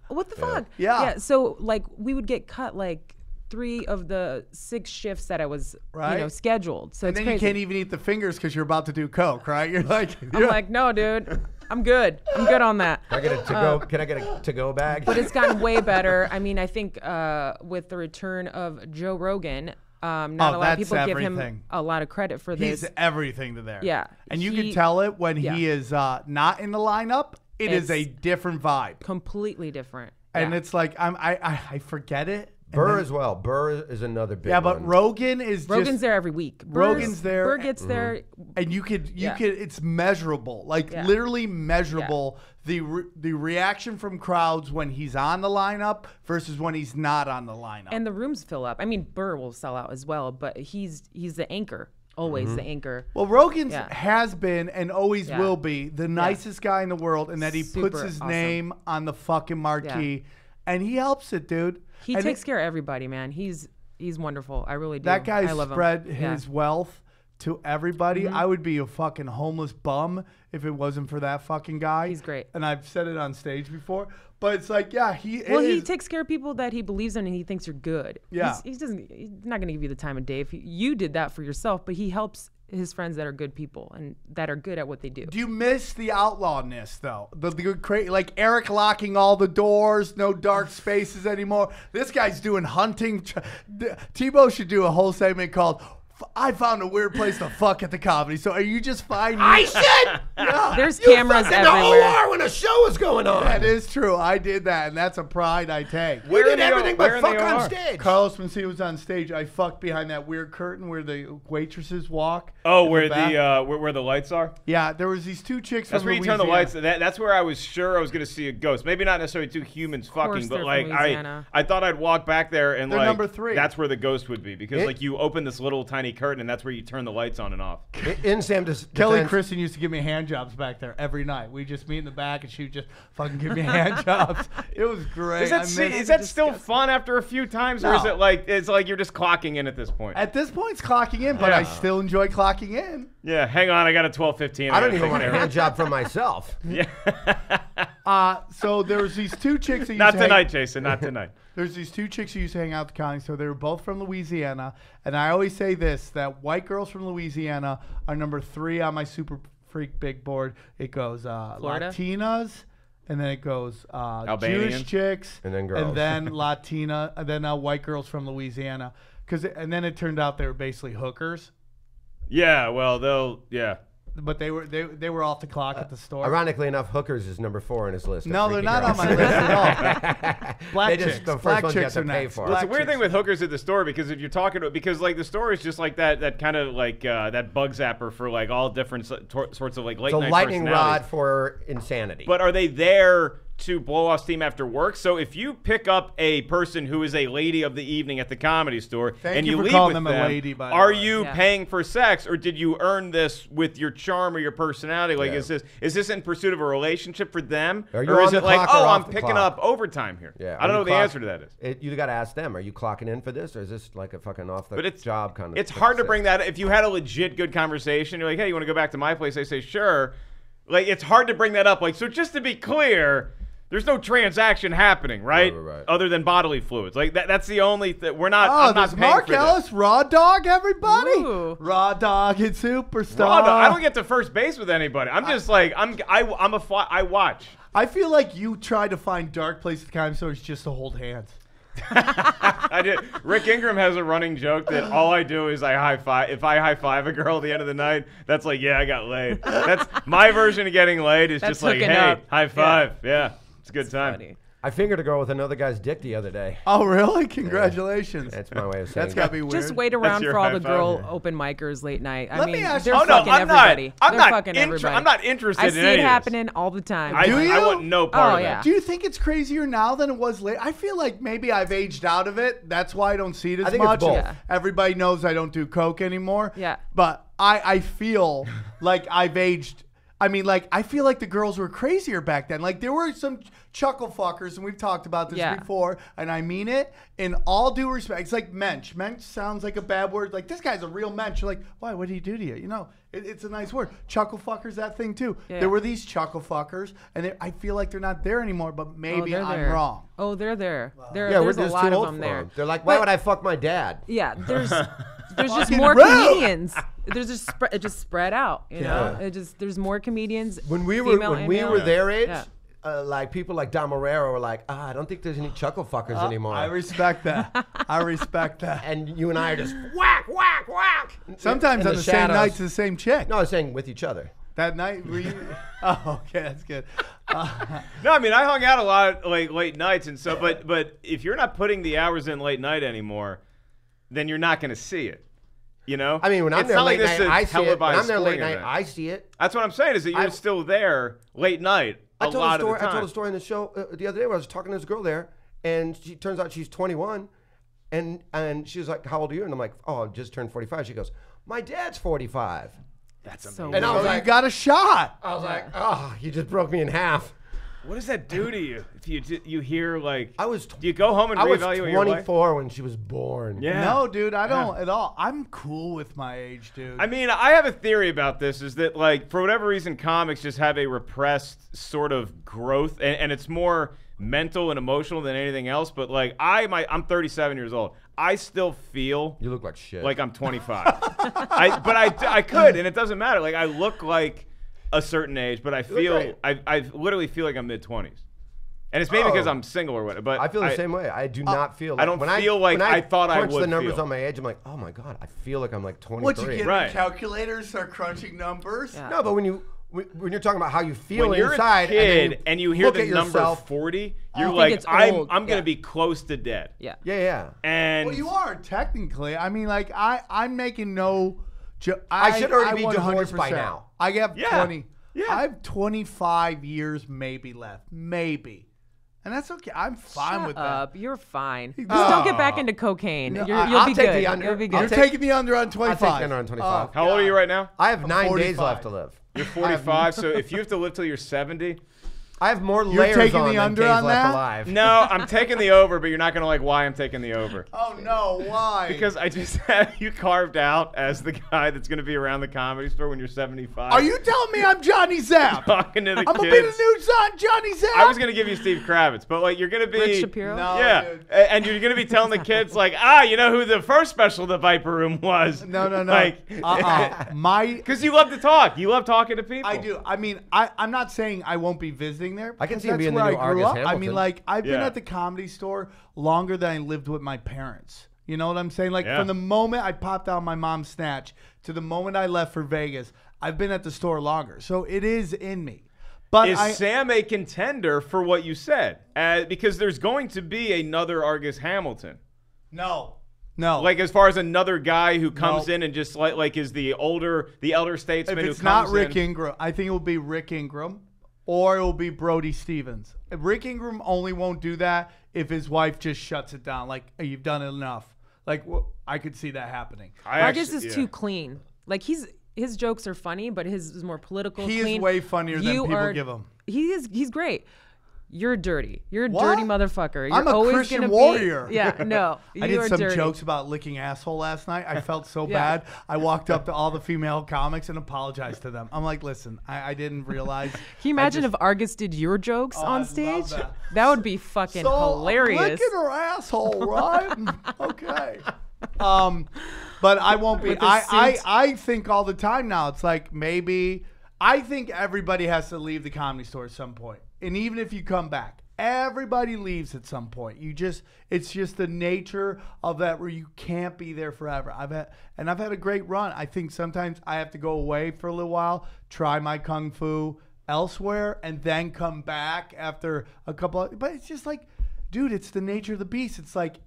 what the fuck?" Yeah. So like, we would get cut like 3 of the 6 shifts that I was, Right. scheduled. So And it's then you crazy. can't even eat the fingers because you're about to do coke, right? You're like, I'm like, no, dude, I'm good. I'm good on that. Can I get a to-go? Can I get a to-go bag? But it's gotten way better. I mean, I think Oh, with the return of Joe Rogan, not a lot of that's people give him everything. a lot of credit for this. he's everything to there. Yeah, And you he- can tell it when yeah. he is not in the lineup. It is a It's different vibe. Completely different. And Yeah. it's like I forget it. and Burr then- as well. Burr is another big Yeah, but one. Rogan is Rogan's just, there every week. Rogan's there. Burr gets there. and you could Yeah. it's measurable, like Yeah. literally measurable. The reaction from crowds when he's on the lineup versus when he's not on the lineup. And the rooms fill up. I mean, Burr will sell out as well, but he's the anchor, always Mm-hmm. the anchor. well, Rogan's Yeah. has been and always Yeah. will be the nicest guy in the world, and that he puts Super his awesome. name on the fucking marquee, and he helps it, dude. He And takes care of everybody, man. He's wonderful. I really do. that guy I love him. spread Yeah. his wealth to everybody. Mm-hmm. I would be a fucking homeless bum if it wasn't for that fucking guy. He's great. And I've said it on stage before, but it's like, yeah, he Well, he is. takes care of people that he believes in and he thinks are good. Yeah. He's not going to give you the time of day. If you did that for yourself, but he helps his friends that are good people and that are good at what they do. Do you miss the outlawness though? The good like Eric locking all the doors, no dark spaces anymore. This guy's doing hunting. Tebow should do a whole segment called "I found a weird place to fuck at the comedy." So are you just fine? I should. Yeah, There's You cameras fucked in everywhere. the OR when a show was going on. that is true. I did that, and that's a pride I take. We Where in did the O- everything where but in the fuck on OR? stage. Carlos Mencia was on stage. I fucked behind that weird curtain where the waitresses walk. Oh, in where back. where the lights are? Yeah, there was these 2 chicks That's from where you turn the Louisiana. lights. That's where I was sure I was gonna see a ghost. Maybe not necessarily 2 humans course fucking, but they're like from Louisiana. I thought I'd walk back there and They're like number 3. that's where the ghost would be because It- like you open this little tiny curtain and that's where you turn the lights on and off. In Sam Kelly defense, Kristen used to give me hand jobs back there every night. We just meet in the back and she would just fucking give me hand jobs. It was great. Is I that miss is it. that still fun after a few times, or is No. it like it's like you're just clocking in at this point? At this point, it's clocking in, but I still enjoy clocking in. Yeah, hang on, I got a 12:15. I don't even want a hand job from myself. Yeah. So there was these two chicks that used Not to tonight, Jason. Not tonight. There's these two chicks who used to hang out at the county store. They were both from Louisiana. And I always say this, that white girls from Louisiana are number 3 on my super freak big board. It goes Latinas, and then it goes Albanians. Jewish chicks, And then girls. and then Latina, and then white girls from Louisiana. And then it turned out they were basically hookers. Yeah, well, yeah. But they were off the clock at the store. Ironically enough, hookers is number 4 on his list. of No, they're freaky not on girls. my list at all. Black They just- chicks. the first Black ones you chicks have are to pay next. for. Well, it's a Black weird thing chicks. with hookers at the store because if you're talking about like the store is just like that kind of like that bug zapper for like all different sorts of like late It's a night lightning personalities. rod for insanity. But are they there to blow off steam after work? So if you pick up a person who is a lady of the evening at the Comedy Store Thank and you you for leave calling with them a them, lady, by the are way. you Yeah. paying for sex or did you earn this with your charm or your personality? Like, Yeah. is this in pursuit of a relationship for them, Are you or is on it the like, clock or oh, I'm off the picking clock? up overtime here? Yeah, I don't know are what you the answer to that is. You got to ask them. Are you clocking in for this, or is this like a fucking off the But it's job kind of? It's hard to bring that. If you had a legit good conversation, you're like, hey, you want to go back to my place? They say, sure. Like, it's hard to bring that up. Like, so just to be clear, there's no transaction happening, right? Right. Other than bodily fluids. Like that's the only thing. We're not. Oh, I'm not there's paying Mark for this. Ellis, Raw Dog, everybody. Ooh. Raw Dog and Superstar. Well, no, I don't get to first base with anybody. I'm just like I watch. I feel like you try to find dark places at Comedy Stores just to hold hands. I did. Rick Ingram has a running joke that all I do is I high five. If I high five a girl at the end of the night, that's like, yeah, I got laid. That's my version of getting laid. Is That's just like, hooking hey, up. high five. Yeah, it's a good time. Funny. I fingered a girl with another guy's dick the other day. Oh, really? Congratulations. That's my way of saying. That's got to be weird. Just wait around your for all high the five. girl open micers late night. I Let mean, me ask they're you- Oh no, fucking I'm everybody. not. I'm They're not. fucking everybody. I'm not interested I in see any it of this. happening all the time. I, Do I you? want no part Oh, of yeah. that. Do you think it's crazier now than it was late? I feel like maybe I've aged out of it. That's why I don't see it as I think it's much. both. Yeah. Everybody knows I don't do coke anymore. Yeah. But I feel like I've aged. I mean, like, I feel like the girls were crazier back then. Like, there were some chuckle fuckers, and we've talked about this Yeah. before, and I mean it in all due respect. It's like mensch. Mensch sounds like a bad word. Like, this guy's a real mensch. You're like, why? What did he do to you? You know, it's a nice word. Chuckle fuckers, that thing, too. Yeah. There were these chuckle fuckers, and I feel like they're not there anymore, but maybe they're I'm there. wrong. Oh, they're there. There Yeah, we're there's a just lot too of old them for there. them. They're like, why would I fuck my dad? Yeah, there's just Fucking more rude. comedians. There's just it just spread out. You know, Yeah. there's more comedians. When we female were and we male. were their age, Yeah. like people like Don Morero were like, I don't think there's any chuckle fuckers anymore. I respect that. I respect that. and you and I are just whack, whack, whack. Sometimes in on the same shadows. nights, the same chick. No, I was saying with each other. That night, were you? Oh, okay, that's good. No, I mean I hung out a lot like late nights and so, but if you're not putting the hours in late night anymore, then you're not going to see it. You know? I mean, when I'm It's there not late like this night, is I see it. When televised I'm there late sporting night, event. I see it. That's what I'm saying is that you're I've- still there late night a lot of the I time. told a story in the show the other day where I was talking to this girl there, and she turns out she's 21, and she was like, "How old are you?" And I'm like, "Oh, I just turned 45." She goes, "My dad's 45." That's So And I was So like, you got a shot. I was like, "Oh, you just broke me in half." What does that do to you? If you hear like I was do you go home and I was reevaluate your life? 24 when she was born. Yeah. No, dude, I don't at all. I'm cool with my age, dude. I mean, I have a theory about this is that, like, for whatever reason, comics just have a repressed sort of growth, and it's more mental and emotional than anything else. But, like, I'm 37 years old. I still feel You look like shit. like I'm 25. I could, and it doesn't matter. Like, I look like a certain age, but I feel, great. I literally feel like I'm mid-20s. And it's maybe because I'm single or whatever. But I feel the same way. I do not feel. Like, I don't when feel like when I thought I crunch the would numbers feel. on my age. I'm like, oh my god, I feel like I'm like 23. what you get Right. the calculators, start crunching numbers. Yeah. No, but when you're talking about how you feel when you're inside, a kid and you hear look the at number yourself, 40, you're think like, it's I'm old. going to Yeah. be close to dead. Yeah. yeah. And Well, you are technically. I mean, like I'm making no. I should already be 100%. divorced by now. I have Yeah. 20. Yeah. I have 25 years maybe left, maybe, and that's okay. I'm fine Shut with that. up. You're fine. Just don't get back into cocaine. No, You'll I'll be take good. the under. You'll be I'll You're good. take- taking the under on 25. I'll take the under on 25. how old are you right now? I have 9 days 45. left to live. You're 45, so if you have to live till you're 70, I have more You're layers taking on the than under K's on left that? alive. No, I'm taking the over, but you're not gonna like why I'm taking the over. Oh no, why? Because I just have you carved out as the guy that's gonna be around the Comedy Store when you're 75. Are you telling me I'm Johnny Zapp? talking to the I'm gonna be kids? the new son, Johnny Zapp. I was gonna give you Steve Kravitz, but like you're gonna be Rick Shapiro. No, yeah, dude. and you're gonna be telling the kids like, you know who the first special in the Viper Room was? No. Like, because you love to talk. You love talking to people. I do. I mean, I'm not saying I won't be visiting there. I can because see him that's being the where new I grew Argus up. I mean, Hamilton. like, I've been Yeah. at the Comedy Store longer than I lived with my parents. You know what I'm saying? Like, Yeah. from the moment I popped out my mom's snatch to the moment I left for Vegas, I've been at the store longer. So it is in me. But Is Sam a contender for what you said? Because there's going to be another Argus Hamilton. No. Like as far as another guy who comes No. in and just like is the elder statesman If who it's comes not Rick in. Ingram, I think it will be Rick Ingram or it will be Brody Stevens. Rick Ingram only won't do that if his wife just shuts it down. Like, hey, you've done it enough. Like, I could see that happening. Argus is too clean. Like his jokes are funny, but his is more political. He clean. is way funnier than people give him. He's great. You're dirty. You're a What? dirty motherfucker. You're I'm a always Christian gonna warrior. Be, yeah, no. I you did are some dirty. jokes about licking asshole last night. I felt so Yeah. bad. I walked up to all the female comics and apologized to them. I'm like, listen, I didn't realize. Can you imagine if Argus did your jokes I'd on love stage? that. Would be fucking So, hilarious. I'm licking her asshole, right? Okay. But I won't be. With the I think all the time now. It's like maybe I think everybody has to leave the Comedy Store at some point, and even if you come back, everybody leaves at some point. It's just the nature of that where you can't be there forever. I've had a great run. I think sometimes I have to go away for a little while, try my kung fu elsewhere, and then come back after a couple of, but it's just like, dude, it's the nature of the beast. It's like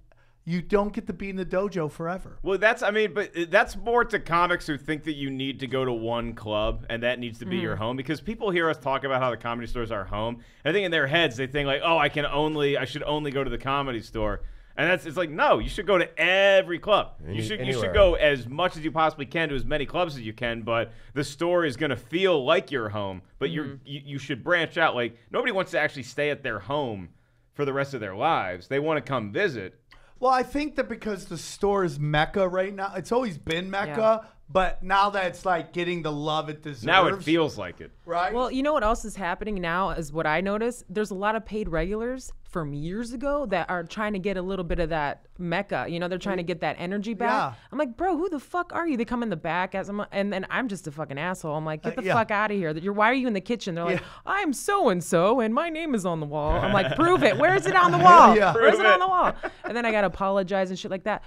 you don't get to be in the dojo forever. Well, but that's more to comics who think that you need to go to one club and that needs to be your home, because people hear us talk about how the Comedy Store is our home. And I think in their heads they think like, I should only go to the Comedy Store. And it's like, no, you should go to every club. You should go as much as you possibly can to as many clubs as you can, but the store is going to feel like your home, but you should branch out. Like, nobody wants to actually stay at their home for the rest of their lives. They want to come visit. Well, I think that because the store is Mecca right now, it's always been Mecca, but now that it's like getting the love it deserves. Now it feels like it. right. Well, you know what else is happening now is what I noticed. There's a lot of paid regulars from years ago that are trying to get a little bit of that Mecca. You know, they're trying to get that energy back. Yeah. I'm like, bro, who the fuck are you? They come in the back and then I'm just a fucking asshole. I'm like, get the yeah. fuck out of here. Why are you in the kitchen? They're like, Yeah. I'm so and so and my name is on the wall. I'm like, prove it. Where is it on the wall? Yeah. Where's Prove it on it. the wall? And then I gotta apologize and shit like that.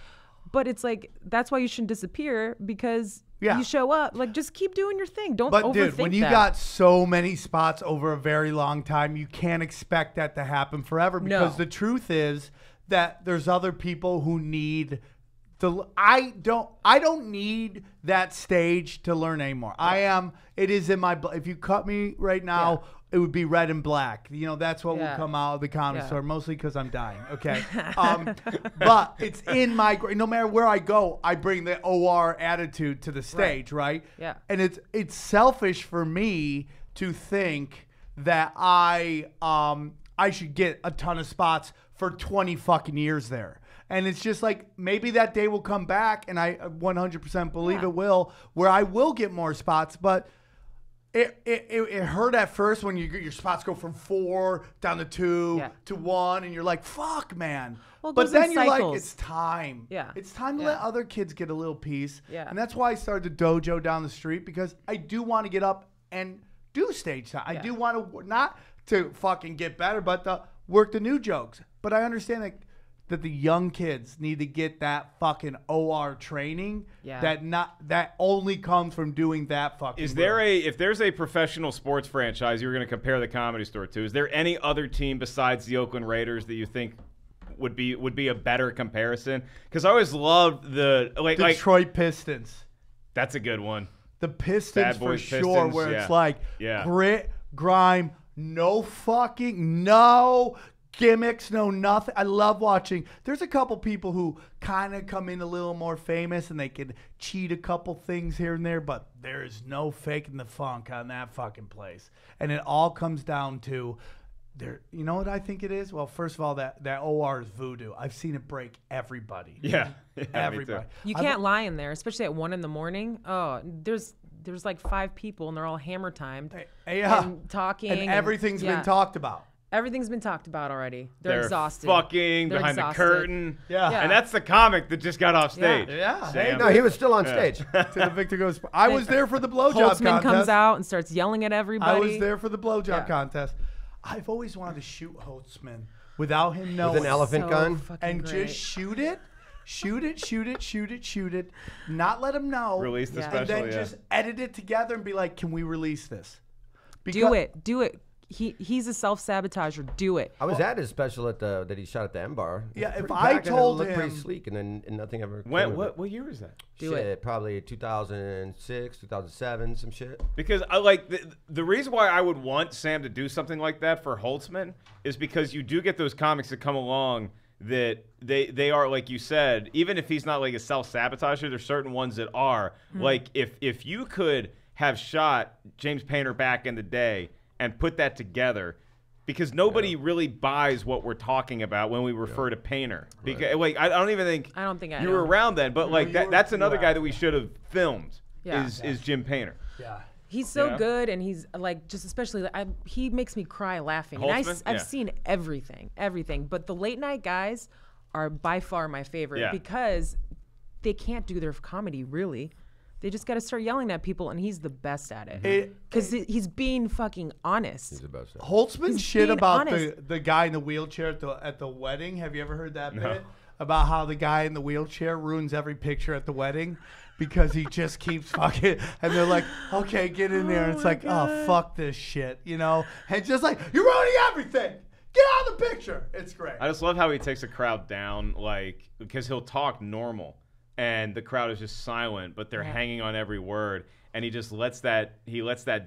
But it's like, that's why you shouldn't disappear, because Yeah. you show up. Like, just keep doing your thing. Don't But overthink dude, when you that. got so many spots over a very long time, you can't expect that to happen forever, because No. the truth is that there's other people who need I don't need that stage to learn anymore. It is in my if you cut me right now, it would be red and black. You know, that's what will Yeah. come out of the Comedy Yeah. Store, mostly because I'm dying. Okay. But it's in my no matter where I go, I bring the OR attitude to the stage, right? Yeah. And it's selfish for me to think that I should get a ton of spots for 20 fucking years there. And it's just like, maybe that day will come back, and I 100% believe it will, where I will get more spots. But it hurt at first when your spots go from 4 down to 2 to 1, and you're like, fuck, man. Well, it but goes in then you're like, cycles. it's time. Yeah. It's time to Yeah. let other kids get a little piece. Yeah. And that's why I started the dojo down the street, because I do want to get up and do stage time. I do want to, not to fucking get better, but to work the new jokes. But I understand that the young kids need to get that fucking OR training that only comes from doing that fucking Is there if there's a professional sports franchise you're going to compare the Comedy Store to, is there any other team besides the Oakland Raiders that you think would be a better comparison? Because I always loved the Detroit Pistons. That's a good one. The Pistons Bad for Boys sure, Pistons, where yeah. it's like Yeah. grit, grime, no gimmicks, no nothing. I love watching. There's a couple people who kind of come in a little more famous and they can cheat a couple things here and there, but there is no faking the funk on that fucking place. And it all comes down to there. You know what I think it is? Well, first of all, that OR is voodoo. I've seen it break everybody. Yeah, everybody. You can't lie in there, especially at 1 a.m. Oh, there's like 5 people and they're all hammer timed. And talking. And everything's been talked about. Everything's been talked about already. They're exhausted. Fucking They're behind exhausted. the curtain. Yeah. And that's the comic that just got off stage. Yeah. Sam. No, he was still on stage. To the Victor goes. I was there for the blowjob Holtzman contest. comes out and starts yelling at everybody. I was there for the blowjob contest. I've always wanted to shoot Holtzman without him knowing. With an elephant gun? And just shoot it. Shoot it. Not let him know. Release the special, and then just edit it together and be like, can we release this? Do it. He's a self-sabotager. Do it. I was at his special that he shot at the M Bar. Yeah, if Pretty I packed and it told looked him- pretty sleek, and then nothing ever. When, came of it. what year was that? Do it. Probably 2006, 2007, some shit. Because I like the reason why I would want Sam to do something like that for Holtzman is because you do get those comics that come along that they are, like you said, even if he's not like a self-sabotager, there's certain ones that are. Like if you could have shot James Painter back in the day and put that together, because nobody really buys what we're talking about when we refer to Painter. Because like I don't think I you were know. around then, but like you that's were another too guy that we should have filmed. Yeah. Is Jim Painter. Yeah. He's so Yeah. good, and he's like just especially he makes me cry laughing. And Holtzman? I've Yeah. seen everything. But the late night guys are by far my favorite because they can't do their comedy really. They just got to start yelling at people, and he's the best at it. Because he's being fucking honest. He's the best. Holtzman He's shit being about honest. the guy in the wheelchair at the wedding. Have you ever heard that bit? About how the guy in the wheelchair ruins every picture at the wedding because he just keeps fucking, and they're like, okay, get in there. And it's like, oh, fuck this shit, you know? And just like, you're ruining everything. Get out of the picture. It's great. I just love how he takes the crowd down, like, because he'll talk normal and the crowd is just silent, but they're hanging on every word, and he just lets that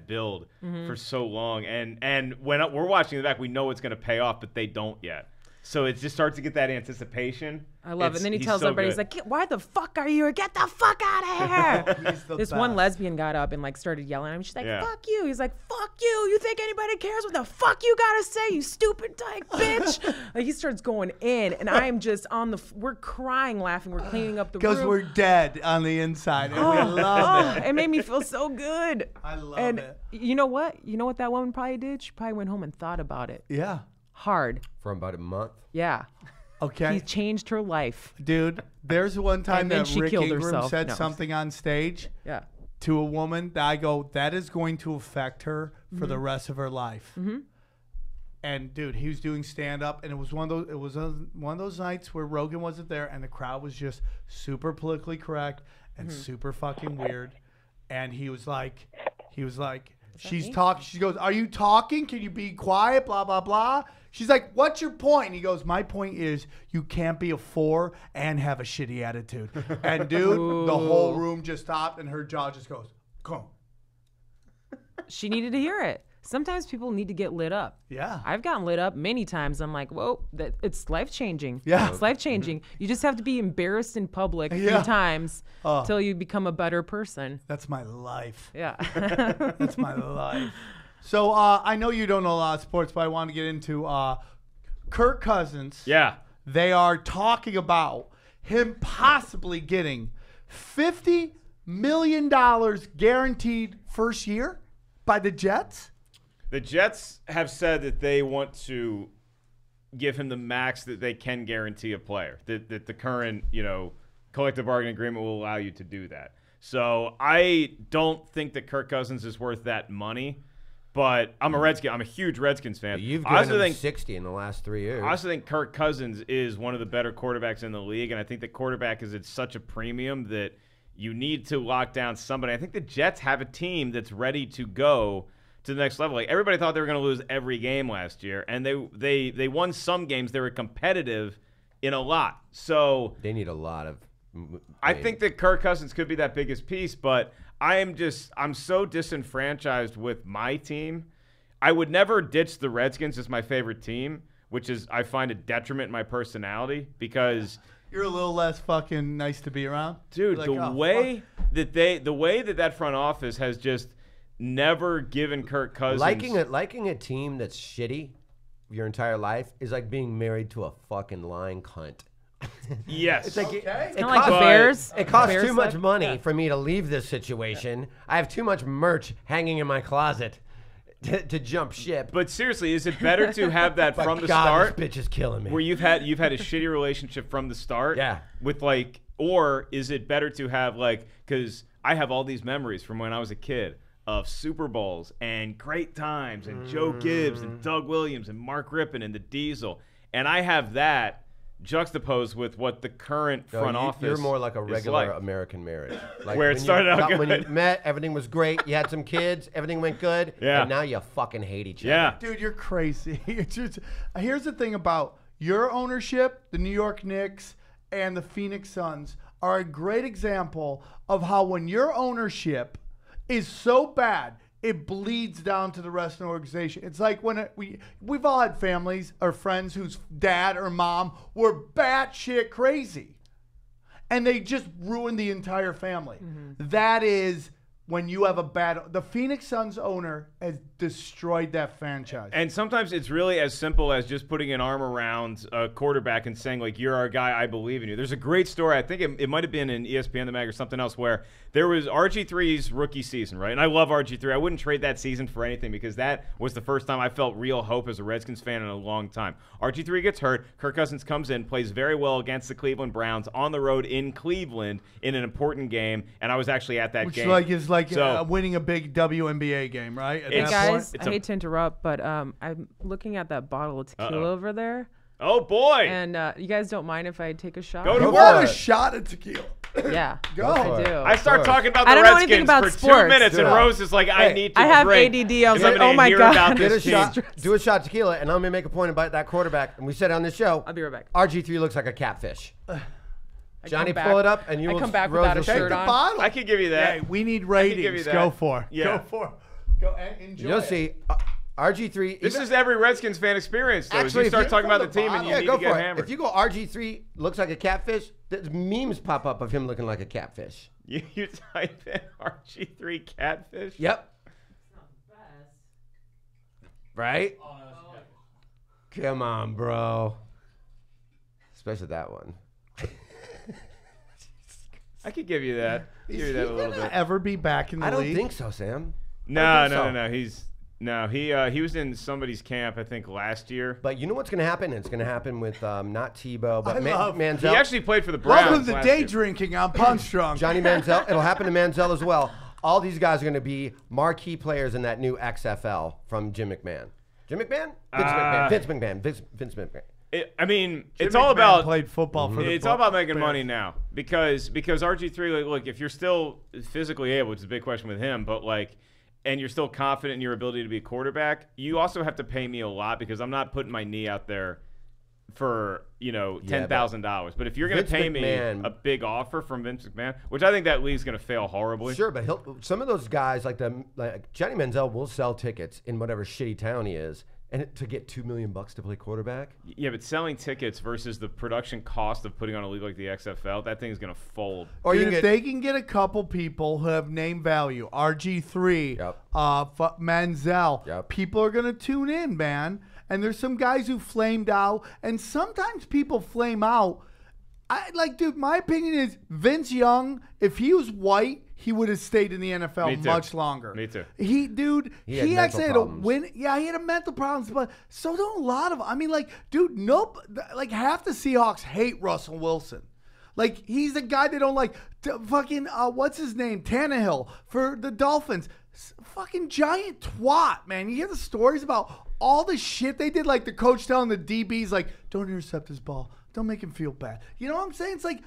build for so long. And when we're watching in the back, we know it's going to pay off, but they don't yet. So it just starts to get that anticipation. I love it. And then he he's tells so everybody, he's good. like, why the fuck are you here? Get the fuck out of here. He's the This one best. lesbian got up and like started yelling at him. She's like, Yeah. fuck you. He's like, fuck you. You think anybody cares what the fuck you gotta say, you stupid dyke bitch? Like he starts going in, and I'm just we're crying laughing. We're cleaning up the room. Because we're dead on the inside, and we love it. It made me feel so good. I love and it. you know what? You know what that woman probably did? She probably went home and thought about it. Yeah. Hard. For about a month. Yeah. Okay. He changed her life. Dude, there's one time And then that she Rick killed Ingram herself. said No. something on stage Yeah. to a woman that I go, that is going to affect her for the rest of her life. And dude, he was doing stand up, and it was one of those nights where Rogan wasn't there, and the crowd was just super politically correct and super fucking weird. And he was like, she's talking. She goes, "Are you talking? Can you be quiet?" Blah blah blah. She's like, "What's your point?" And he goes, "My point is you can't be a 4 and have a shitty attitude." And dude, the whole room just stopped, and her jaw just goes, "Come." She needed to hear it. Sometimes people need to get lit up. Yeah. I've gotten lit up many times. I'm like, whoa, it's life changing. Yeah. It's life changing. You just have to be embarrassed in public a few Yeah. times till you become a better person. That's my life. Yeah. That's my life. So I know you don't know a lot of sports, but I want to get into Kirk Cousins. Yeah. They are talking about him possibly getting $50 million guaranteed first year by the Jets. The Jets have said that they want to give him the max that they can guarantee a player. That the current, collective bargaining agreement will allow you to do that. So I don't think that Kirk Cousins is worth that money. But I'm a Redskin. I'm a huge Redskins fan. You've I given also him 60 in the last 3 years. I also think Kirk Cousins is one of the better quarterbacks in the league, and I think that quarterback is at such a premium that you need to lock down somebody. I think the Jets have a team that's ready to go to the next level. Like everybody thought they were going to lose every game last year, and they won some games. They were competitive in a lot. So They need a lot of. I think that Kirk Cousins could be that biggest piece, but I'm so disenfranchised with my team. I would never ditch the Redskins as my favorite team, which is I find a detriment in my personality because You're a little less fucking nice to be around, dude, Like, the oh, way that front office has just never given Kirk Cousins Liking a team that's shitty your entire life is like being married to a fucking lying cunt. Yes. It's like Okay. it Kind of like the But- Bears. It costs Bears too much suck. money Yeah. for me to leave this situation. I have too much merch hanging in my closet to jump ship. But seriously, is it better to have that from the God, start, this bitch is killing me. where you've had a shitty relationship from the start? Yeah. With like, or is it better to have like, because I have all these memories from when I was a kid of Super Bowls and great times and Joe Gibbs and Doug Williams and Mark Rippon and the Diesel, and I have that juxtaposed with what the current No, front office. You're more like a is regular like. American marriage. Like Where it when started out when good. you met, everything was great. You had some kids, everything went good. Yeah. And now you fucking hate each other. Yeah. Dude, you're crazy. Here's the thing about your ownership, the New York Knicks and the Phoenix Suns are a great example of how when your ownership is so bad, it bleeds down to the rest of the organization. It's like when we've all had families or friends whose dad or mom were batshit crazy, and they just ruined the entire family. That is when you have a bad. The Phoenix Suns owner has destroyed that franchise. And sometimes it's really as simple as just putting an arm around a quarterback and saying, like, you're our guy, I believe in you. There's a great story, I think it might have been in ESPN The Mag or something else, where there was RG3's rookie season, right? And I love RG3. I wouldn't trade that season for anything because that was the first time I felt real hope as a Redskins fan in a long time. RG3 gets hurt. Kirk Cousins comes in, plays very well against the Cleveland Browns on the road in Cleveland in an important game, and I was actually at that Which game. is like So- winning a big WNBA game, right? At Hey, that Hey point. guys, It's I a- hate to interrupt, but I'm looking at that bottle of tequila over there, Oh, boy. and you guys don't mind if I take a shot? Go to You work. want a it. shot at tequila? Yeah, Go. I do. I start course. talking about I the don't know anything Redskins about for sports. 2 minutes, and Yeah. Rose is like, I Hey, need to I have drink. ADD. I was And like, I'm oh gonna my hear God. about Get a this team. shot, do a shot of tequila, and I'm gonna make a point about that quarterback. And we said on this show, I'll be right back. RG3 looks like a catfish. I Johnny, come back- pull it up, and you I will come back Rose without a will Take shirt the on. bottle. I could give you that. Hey, we need give you ratings. that. Go for it. Yeah. Go for it. Go enjoy. You'll it. see. RG3. This is every Redskins fan experience, though. Actually, you if start you- talking about the from the team and you bottom. need go to get for it. hammered. If you go RG3 looks like a catfish, there's memes pop up of him looking like a catfish. You type in RG3 catfish. Yep. Right? Come on, bro. Especially that one. I could give you that. Give you Is that he a little gonna bit. ever be back in the I don't league? think so, Sam. No. He was in somebody's camp, I think, last year. But you know what's going to happen? It's going to happen with not Tebow, but I love- Manziel. He actually played for the Browns. Welcome to last day year. drinking on Punch Drunk. Johnny Manziel. It'll happen to Manziel as well. All these guys are going to be marquee players in that new XFL from Jim McMahon. Jim McMahon? Vince McMahon. It's Jim all McMahon about played football for the It's all about making Bears. money now because RG3, like, look, if you're still physically able, which is a big question with him, but like, and you're still confident in your ability to be a quarterback, you also have to pay me a lot because I'm not putting my knee out there for $10,000. But if you're going to Vince pay me McMahon- a big offer from Vince McMahon, which I think that league's going to fail horribly. Sure, but some of those guys, like Johnny Manziel, will sell tickets in whatever shitty town he is, and to get $2 million to play quarterback. Yeah, but selling tickets versus the production cost of putting on a league like the XFL, that thing's going to fold. Or Dude, you if can get they can get a couple people who have name value, RG3, Yep. Manziel, Yep. people are going to tune in, man. And there's some guys who flamed out, and sometimes people flame out. Dude, my opinion is Vince Young, if he was white, he would have stayed in the Me NFL too. much longer. Me too. He had mental actually had problems. a win. Yeah, he had a mental problems, but so do a lot of. I mean, half the Seahawks hate Russell Wilson. Like, he's the guy they don't like. What's his name? Tannehill for the Dolphins. Fucking giant twat, man. You hear the stories about all the shit they did, like the coach telling the DBs, like, don't intercept his ball. Don't make him feel bad. You know what I'm saying? It's like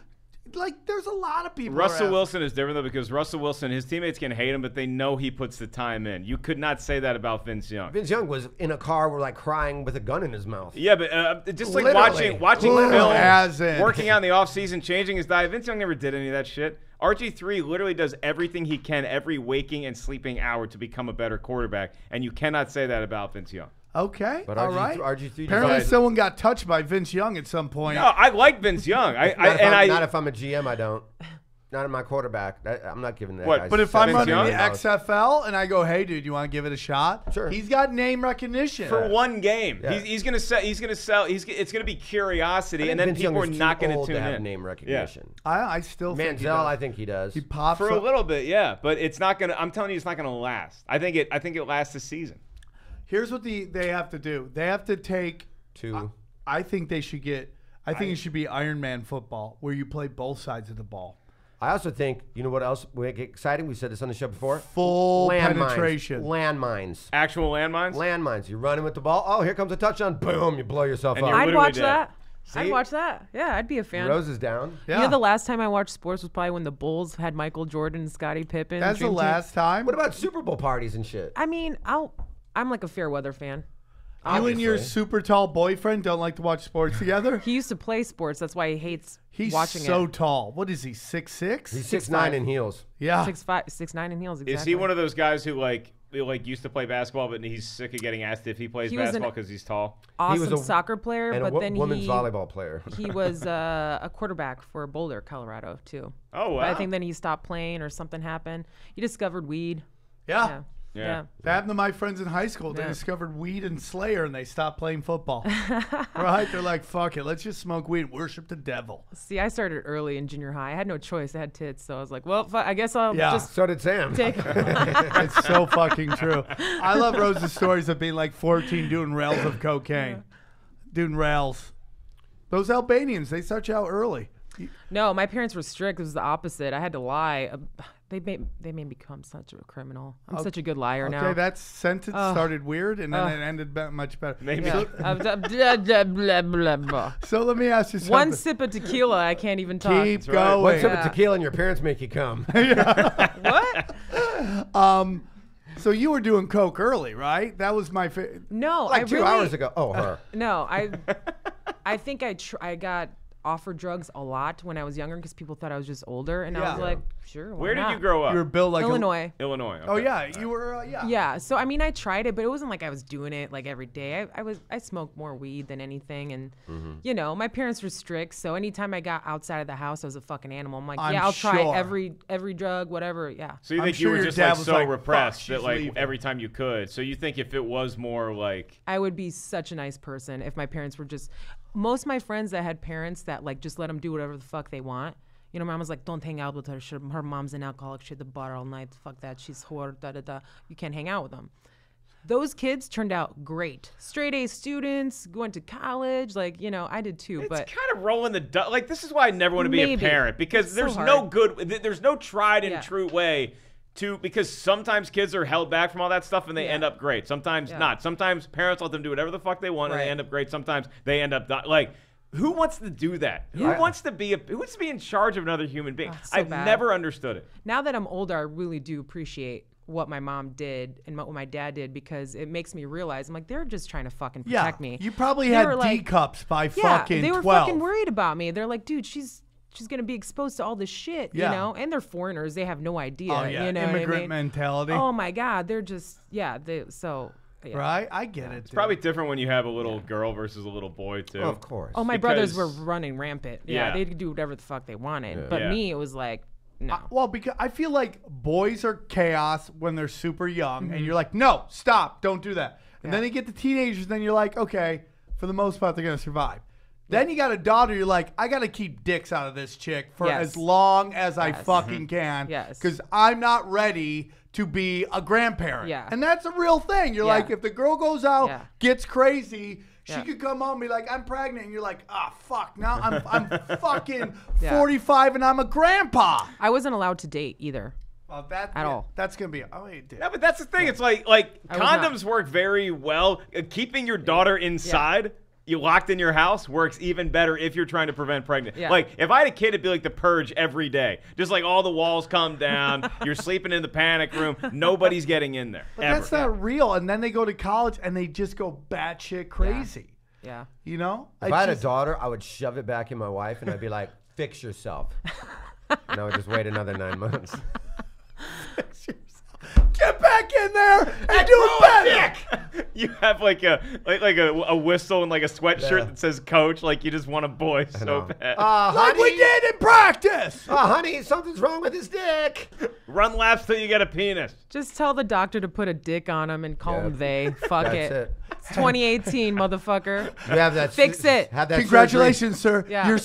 there's a lot of people. Russell Wilson is different, though, because Russell Wilson, his teammates can hate him, but they know he puts the time in. You could not say that about Vince Young. Vince Young was in a car, crying with a gun in his mouth. Yeah, but just like Literally. watching Who film, hasn't? working out in the offseason, changing his diet. Vince Young never did any of that shit. RG3 literally does everything he can every waking and sleeping hour to become a better quarterback, and you cannot say that about Vince Young. Okay, But all right. RG3 Apparently, decides- someone got touched by Vince Young at some point. No, I like Vince Young. not if I'm a GM, I don't. Not in my quarterback. I'm not giving that What, guy But if I'm Vince running Young? the XFL and I go, hey, dude, you want to give it a shot? Sure. He's got name recognition. for one game. Yeah. He's gonna sell. It's gonna be curiosity, I think and then Vince people Young are is too not gonna old tune to have in. name recognition. I still think he Manziel, does. I think he does. He pops For a up. little bit, yeah, but it's not gonna. I'm telling you, it's not gonna last. I think it lasts the season. Here's what they have to do. They have to take. Two. I think they should get. I think it should be Iron Man football, where you play both sides of the ball. I also think, you know what else would make it exciting? We said this on the show before. Full Landmines. penetration. Landmines. Actual landmines. Landmines. You're running with the ball. Oh, here comes a touchdown. Boom. You blow yourself And up. you're I'd literally watch dead. that. See? I'd watch that. Yeah, I'd be a fan. Rose is down. Yeah. You know, the last time I watched sports was probably when the Bulls had Michael Jordan and Scottie Pippen. That's the Dream Team. last time. What about Super Bowl parties and shit? I mean, I'm like a fair weather fan. You and your Obviously. super tall boyfriend don't like to watch sports together? He used to play sports. That's why he hates He's watching so it. tall. What is he, 6'6"? He's 6'5". 6'9" in heels. Yeah. 6'5", 6'9" in heels. Exactly. Is he one of those guys who like used to play basketball, but he's sick of getting asked if he plays He was an basketball because he's tall? awesome He was a- soccer player, And but a then women's he volleyball player. he was a quarterback for Boulder, Colorado, too. Oh wow! But I think then he stopped playing or something happened. He discovered weed. Yeah. Yeah. That happened to my friends in high school. They Yeah. discovered weed and Slayer and they stopped playing football. Right? They're like, fuck it. Let's just smoke weed and worship the devil. See, I started early in junior high. I had no choice. I had tits, so I was like, well, I guess I'll Yeah. just So did Sam. take. It's so fucking true. I love Rose's stories of being like 14 doing rails of cocaine. Doing rails. Those Albanians, they start you out early. No, my parents were strict. It was the opposite. I had to lie. They made me become such a criminal. I'm such a good liar Okay, now. that sentence started weird and then it ended much better. Maybe. Yeah. Blah, blah, blah, blah, blah. So let me ask you something. One sip of tequila, I can't even talk. Keep right. going. One sip Yeah. of tequila and your parents make you come. What? So you were doing coke early, right? That was my No, Like I 2 really, hours ago. Oh, her. No, I think I got offered drugs a lot when I was younger because people thought I was just older, and I Yeah. was like, sure. Why Where did not? you grow up? You were built like Illinois. Illinois. Oh okay. yeah, you were. Yeah. Yeah, so I mean, I tried it, but it wasn't like I was doing it like every day. I smoked more weed than anything, and you know, my parents were strict, so anytime I got outside of the house, I was a fucking animal. I'm like, I'm yeah, I'll try sure. every drug, whatever. Yeah. So you I'm think sure you were your just dad like was so like, "Fuck, repressed she's that like leaving." every time you could. So you think if it was more like I would be such a nice person if my parents were just. Most of my friends that had parents that like just let them do whatever the fuck they want. You know, my mom was like, don't hang out with her. Her mom's an alcoholic. She's at the bar all night. Fuck that. She's whore. Da da da. You can't hang out with them. Those kids turned out great. Straight A students, going to college. Like, you know, I did too. it's But kind of rolling the like this is why I never want to be a Maybe. parent because It's so there's no hard. good there's no tried and Yeah. true way to because sometimes kids are held back from all that stuff and they Yeah. end up great. Sometimes Yeah. not. Sometimes parents let them do whatever the fuck they want and Right. they end up great. Sometimes they end up like who wants to do that? Who Yeah. wants to be in charge of another human being? it's so I've bad. never understood it. now that I'm older, I really do appreciate what my mom did and what my dad did because it makes me realize I'm like, they're just trying to fucking Yeah. protect me. You probably They had were D like- cups by Yeah, fucking they were 12. fucking worried about me. They're like, dude, she's gonna be exposed to all this shit, Yeah. you know. And they're foreigners; they have no idea. Oh yeah, you know what I immigrant mean? mentality. Oh my god, they're just yeah. Right? I get it. It's probably different when you have a little girl versus a little boy too. Of course. Oh, my brothers were Because- running rampant. Yeah, Yeah. they could do whatever the fuck they wanted. But Yeah. me, it was like, no. Well, because I feel like boys are chaos when they're super young, Mm-hmm. and you're like, no, stop, don't do that. And Yeah. then they get to teenagers, then you're like, okay, for the most part, they're gonna survive. Then you got a daughter, you're like, I gotta keep dicks out of this chick for Yes. as long as I Yes. fucking can. Yes. Because I'm not ready to be a grandparent. Yeah. And that's a real thing. You're Yeah. like, if the girl goes out, Yeah. gets crazy, she Yeah. could come home and be like, I'm pregnant. And you're like, ah, fuck, now I'm fucking Yeah. 45 and I'm a grandpa. I wasn't allowed to date either. Well, that At all. That's gonna be. Oh, wait, dude. Yeah, but that's the thing. It's like I was not. condoms work very well. Keeping your daughter inside, you locked in your house, works even better if you're trying to prevent pregnancy. Yeah. Like if I had a kid, it'd be like the purge every day. Just like all the walls come down, you're sleeping in the panic room, nobody's getting in there. But ever. that's not real. And then they go to college and they just go batshit crazy. Yeah. You know? If I had a daughter, I would shove it back in my wife and I'd be like, fix yourself. And I would just wait another 9 months. Get back in there and do it better. You have like a whistle and like a sweatshirt that says coach, like you just want a boy so bad. Like we did in practice. Honey, something's wrong with his dick. Run laps till you get a penis. Just tell the doctor to put a dick on him and call him they. Fuck That's it. it. It's 2018, motherfucker. You have that. Fix it. Have that Congratulations, sir. Yeah.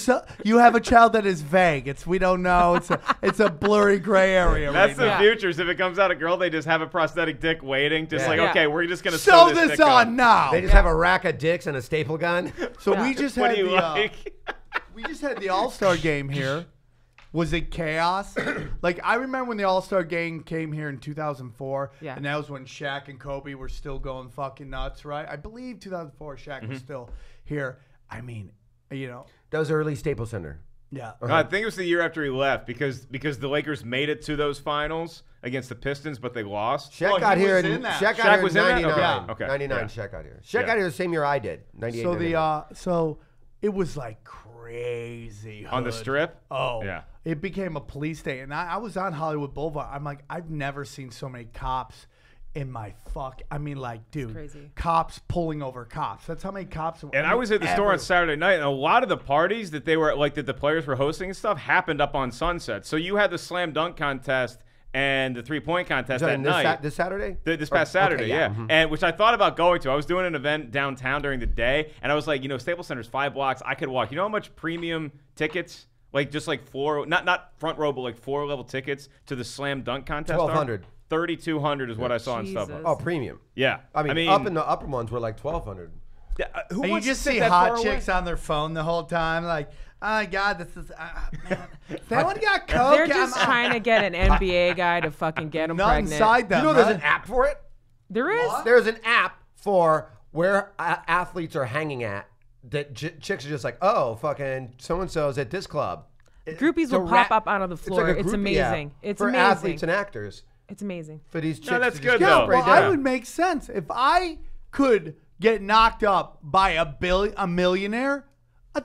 You have a child that is vague. We don't know. It's a blurry gray area. That's right the now. futures. If it comes out a girl, they just have a prosthetic dick waiting. Just like, Yeah. okay, we're just gonna Sew sew this dick on now. They just have a rack of dicks and a staple gun. So we just What had do you the like? we just had the All-Star game here. Was it chaos? Like, I remember when the All-Star game came here in 2004. Yeah. And that was when Shaq and Kobe were still going fucking nuts, right? I believe 2004 Shaq was still here. I mean, you know. That was early Staples Center. Yeah. No, I think it was the year after he left because the Lakers made it to those finals against the Pistons, but they lost. Shaq Oh, got he here was in in that. Shaq got Shaq here was in in that? 99. Okay. 99 Yeah. Shaq got here. Shaq Yeah. got here the same year I did. 98. So 99. so it was like crazy On the hood. strip? Oh Yeah. It became a police state, and I was on Hollywood Boulevard. I'm like, I've never seen so many cops in my I mean, like, dude, crazy. cops pulling over cops. That's how many cops. And I was at the store on Saturday night, and a lot of the parties that they were like that the players were hosting and stuff happened up on Sunset. So you had the slam dunk contest and the 3-point contest So that night. this Saturday? This past Saturday, okay, yeah. Mhm. And which I thought about going to. I was doing an event downtown during the day, and I was like, Staples Center's 5 blocks. I could walk. You know how much premium tickets, like just like floor, not front row, but like floor level tickets to the slam dunk contest? $1,200. 3,200 is what I saw on Jesus. StubHub. Oh, premium. Yeah. I mean, up in the upper ones were like 1,200. Yeah, who And you wants just to sit see that hot far chicks away? on their phone the whole time, like, oh my God, this is, man. If anyone got coke, They're just trying to get an NBA guy to fucking get him not pregnant. inside them. You know there's right? an app for it? There is. There's an app for where athletes are hanging at that chicks are just like, oh, fucking so-and-so's at this club. Groupies will pop up out of the floor. Like a It's groupie amazing. app It's for amazing. athletes and actors. It's amazing. For these chicks. No, that's to just good, get though. sprayed Well, I down. would make sense if I could get knocked up by a millionaire.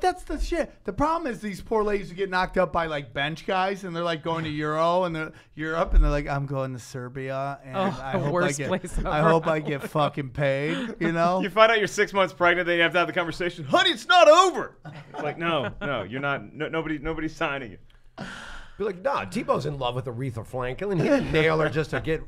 That's the shit. The problem is these poor ladies who get knocked up by like bench guys, and they're like going to Europe, and they're like, I'm going to Serbia, and I the hope worst I place get, I ever. hope I get fucking paid. You know. You find out you're 6 months pregnant, then you have to have the conversation. Honey, it's not over. It's like, no, you're not. No, nobody's signing it. Be like, nah, Tebow's in love with Aretha Franklin. He didn't nail her just to get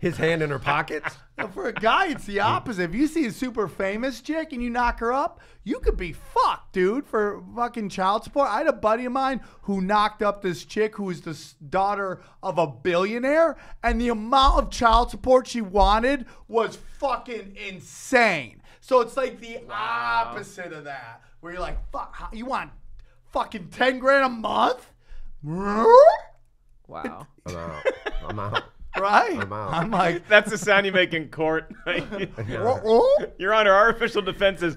his hand in her pockets. Now, for a guy, it's the opposite. If you see a super famous chick and you knock her up, you could be fucked, dude, for fucking child support. I had a buddy of mine who knocked up this chick who was the daughter of a billionaire, and the amount of child support she wanted was fucking insane. So it's like the opposite of that, where you're like, fuck, you want fucking 10 grand a month? Wow. I'm out. Right? I'm out. I'm like, That's the sound you make in court. Your Honor, our official defense is.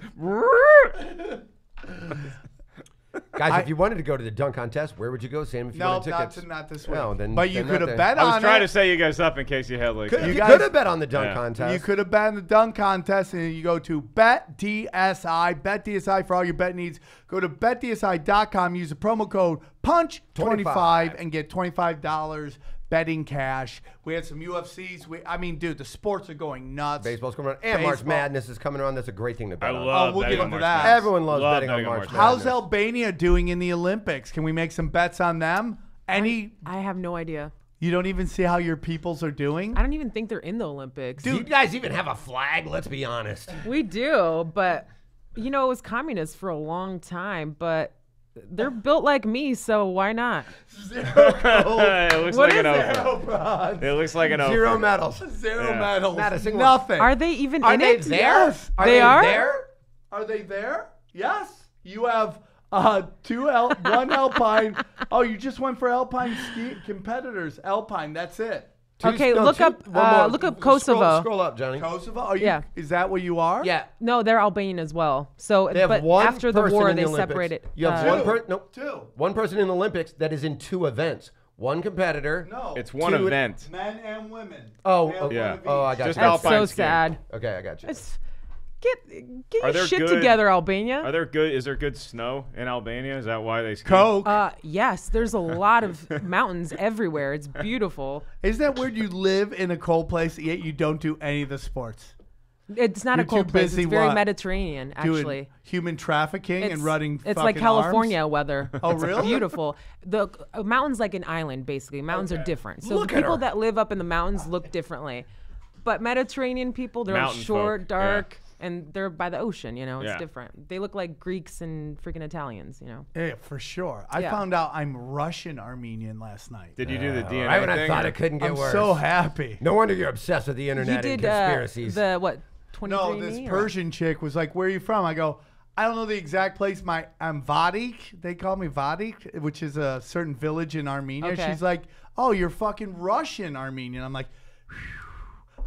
Guys, if you wanted to go to the dunk contest, where would you go, Sam? If you no, wanted tickets? not this week. No, then, but you then could not have then. bet I on was trying it. to say you guys up in case you had like. You guys- could have bet on the dunk Yeah. contest. You could have bet in the dunk contest, and you go to BetDSI for all your bet needs. Go to BetDSI.com, use the promo code PUNCH25 and get $25 betting cash. We had some UFCs. I mean, dude, the sports are going nuts. Baseball's coming around. And March Baseball. Madness is coming around. That's a great thing to bet I on. love we'll betting get on into March that. Madness. Everyone loves Love betting on March Madness. How's Albania doing in the Olympics? Can we make some bets on them? I have no idea. You don't even see how your peoples are doing? I don't even think they're in the Olympics. Do you guys even have a flag? Let's be honest. We do, but it was communist for a long time, but they're built like me, so why not? It looks What like an is opener. It looks like an opener. Zero medals. Zero Yeah. medals. Not a single Nothing. Are they even Are in they it? there? Yes. They are? there? Are they there? Yes. You have one Alpine. Oh, you just went for Alpine ski competitors. Alpine. That's it. Okay, No, look two- up one more. Kosovo. Scroll up, Johnny. Kosovo. Are you? Yeah. Is that what you are? Yeah. No, they're Albanian as well. So, They have but one after the person war, in they the Olympics. separated. You have Two. one person in the Olympics that is in 2 events. One competitor. No. It's one Two- event. Men and women. Oh, They have okay. Yeah. one of Oh, I each. got Just you. That's Alpine so skiing. sad. Okay, I got you. Get Are your there shit good- together, Albania. Is there good snow in Albania? Is that why they ski? Coke. Yes, there's a lot of mountains everywhere. It's beautiful. Isn't that weird? You live in a cold place, yet you don't do any of the sports. It's not You're a cold too place. busy It's very what? Mediterranean, Doing actually. human trafficking and running It's fucking like California arms? weather. Oh, It's really? beautiful. The mountains like an island, basically. Mountains are different. So Look the at people her. that live up in the mountains look differently. But Mediterranean people, they're Mountain short, folk, dark, and they're by the ocean, you know? It's Yeah. different. They look like Greeks and freaking Italians, you know? Yeah, for sure. I Yeah. found out I'm Russian Armenian last night. Did you do the DNA Right when I thing? thought or- it couldn't get I'm worse. so happy. No wonder you're obsessed with the You internet and did conspiracies. the, what, 23andMe? No, this or what? Persian chick was like, "Where are you from?" I go, "I don't know the exact place. I'm Vadik. They call me Vadik, which is a certain village in Armenia." Okay. She's like, "Oh, you're fucking Russian Armenian." I'm like, "Phew.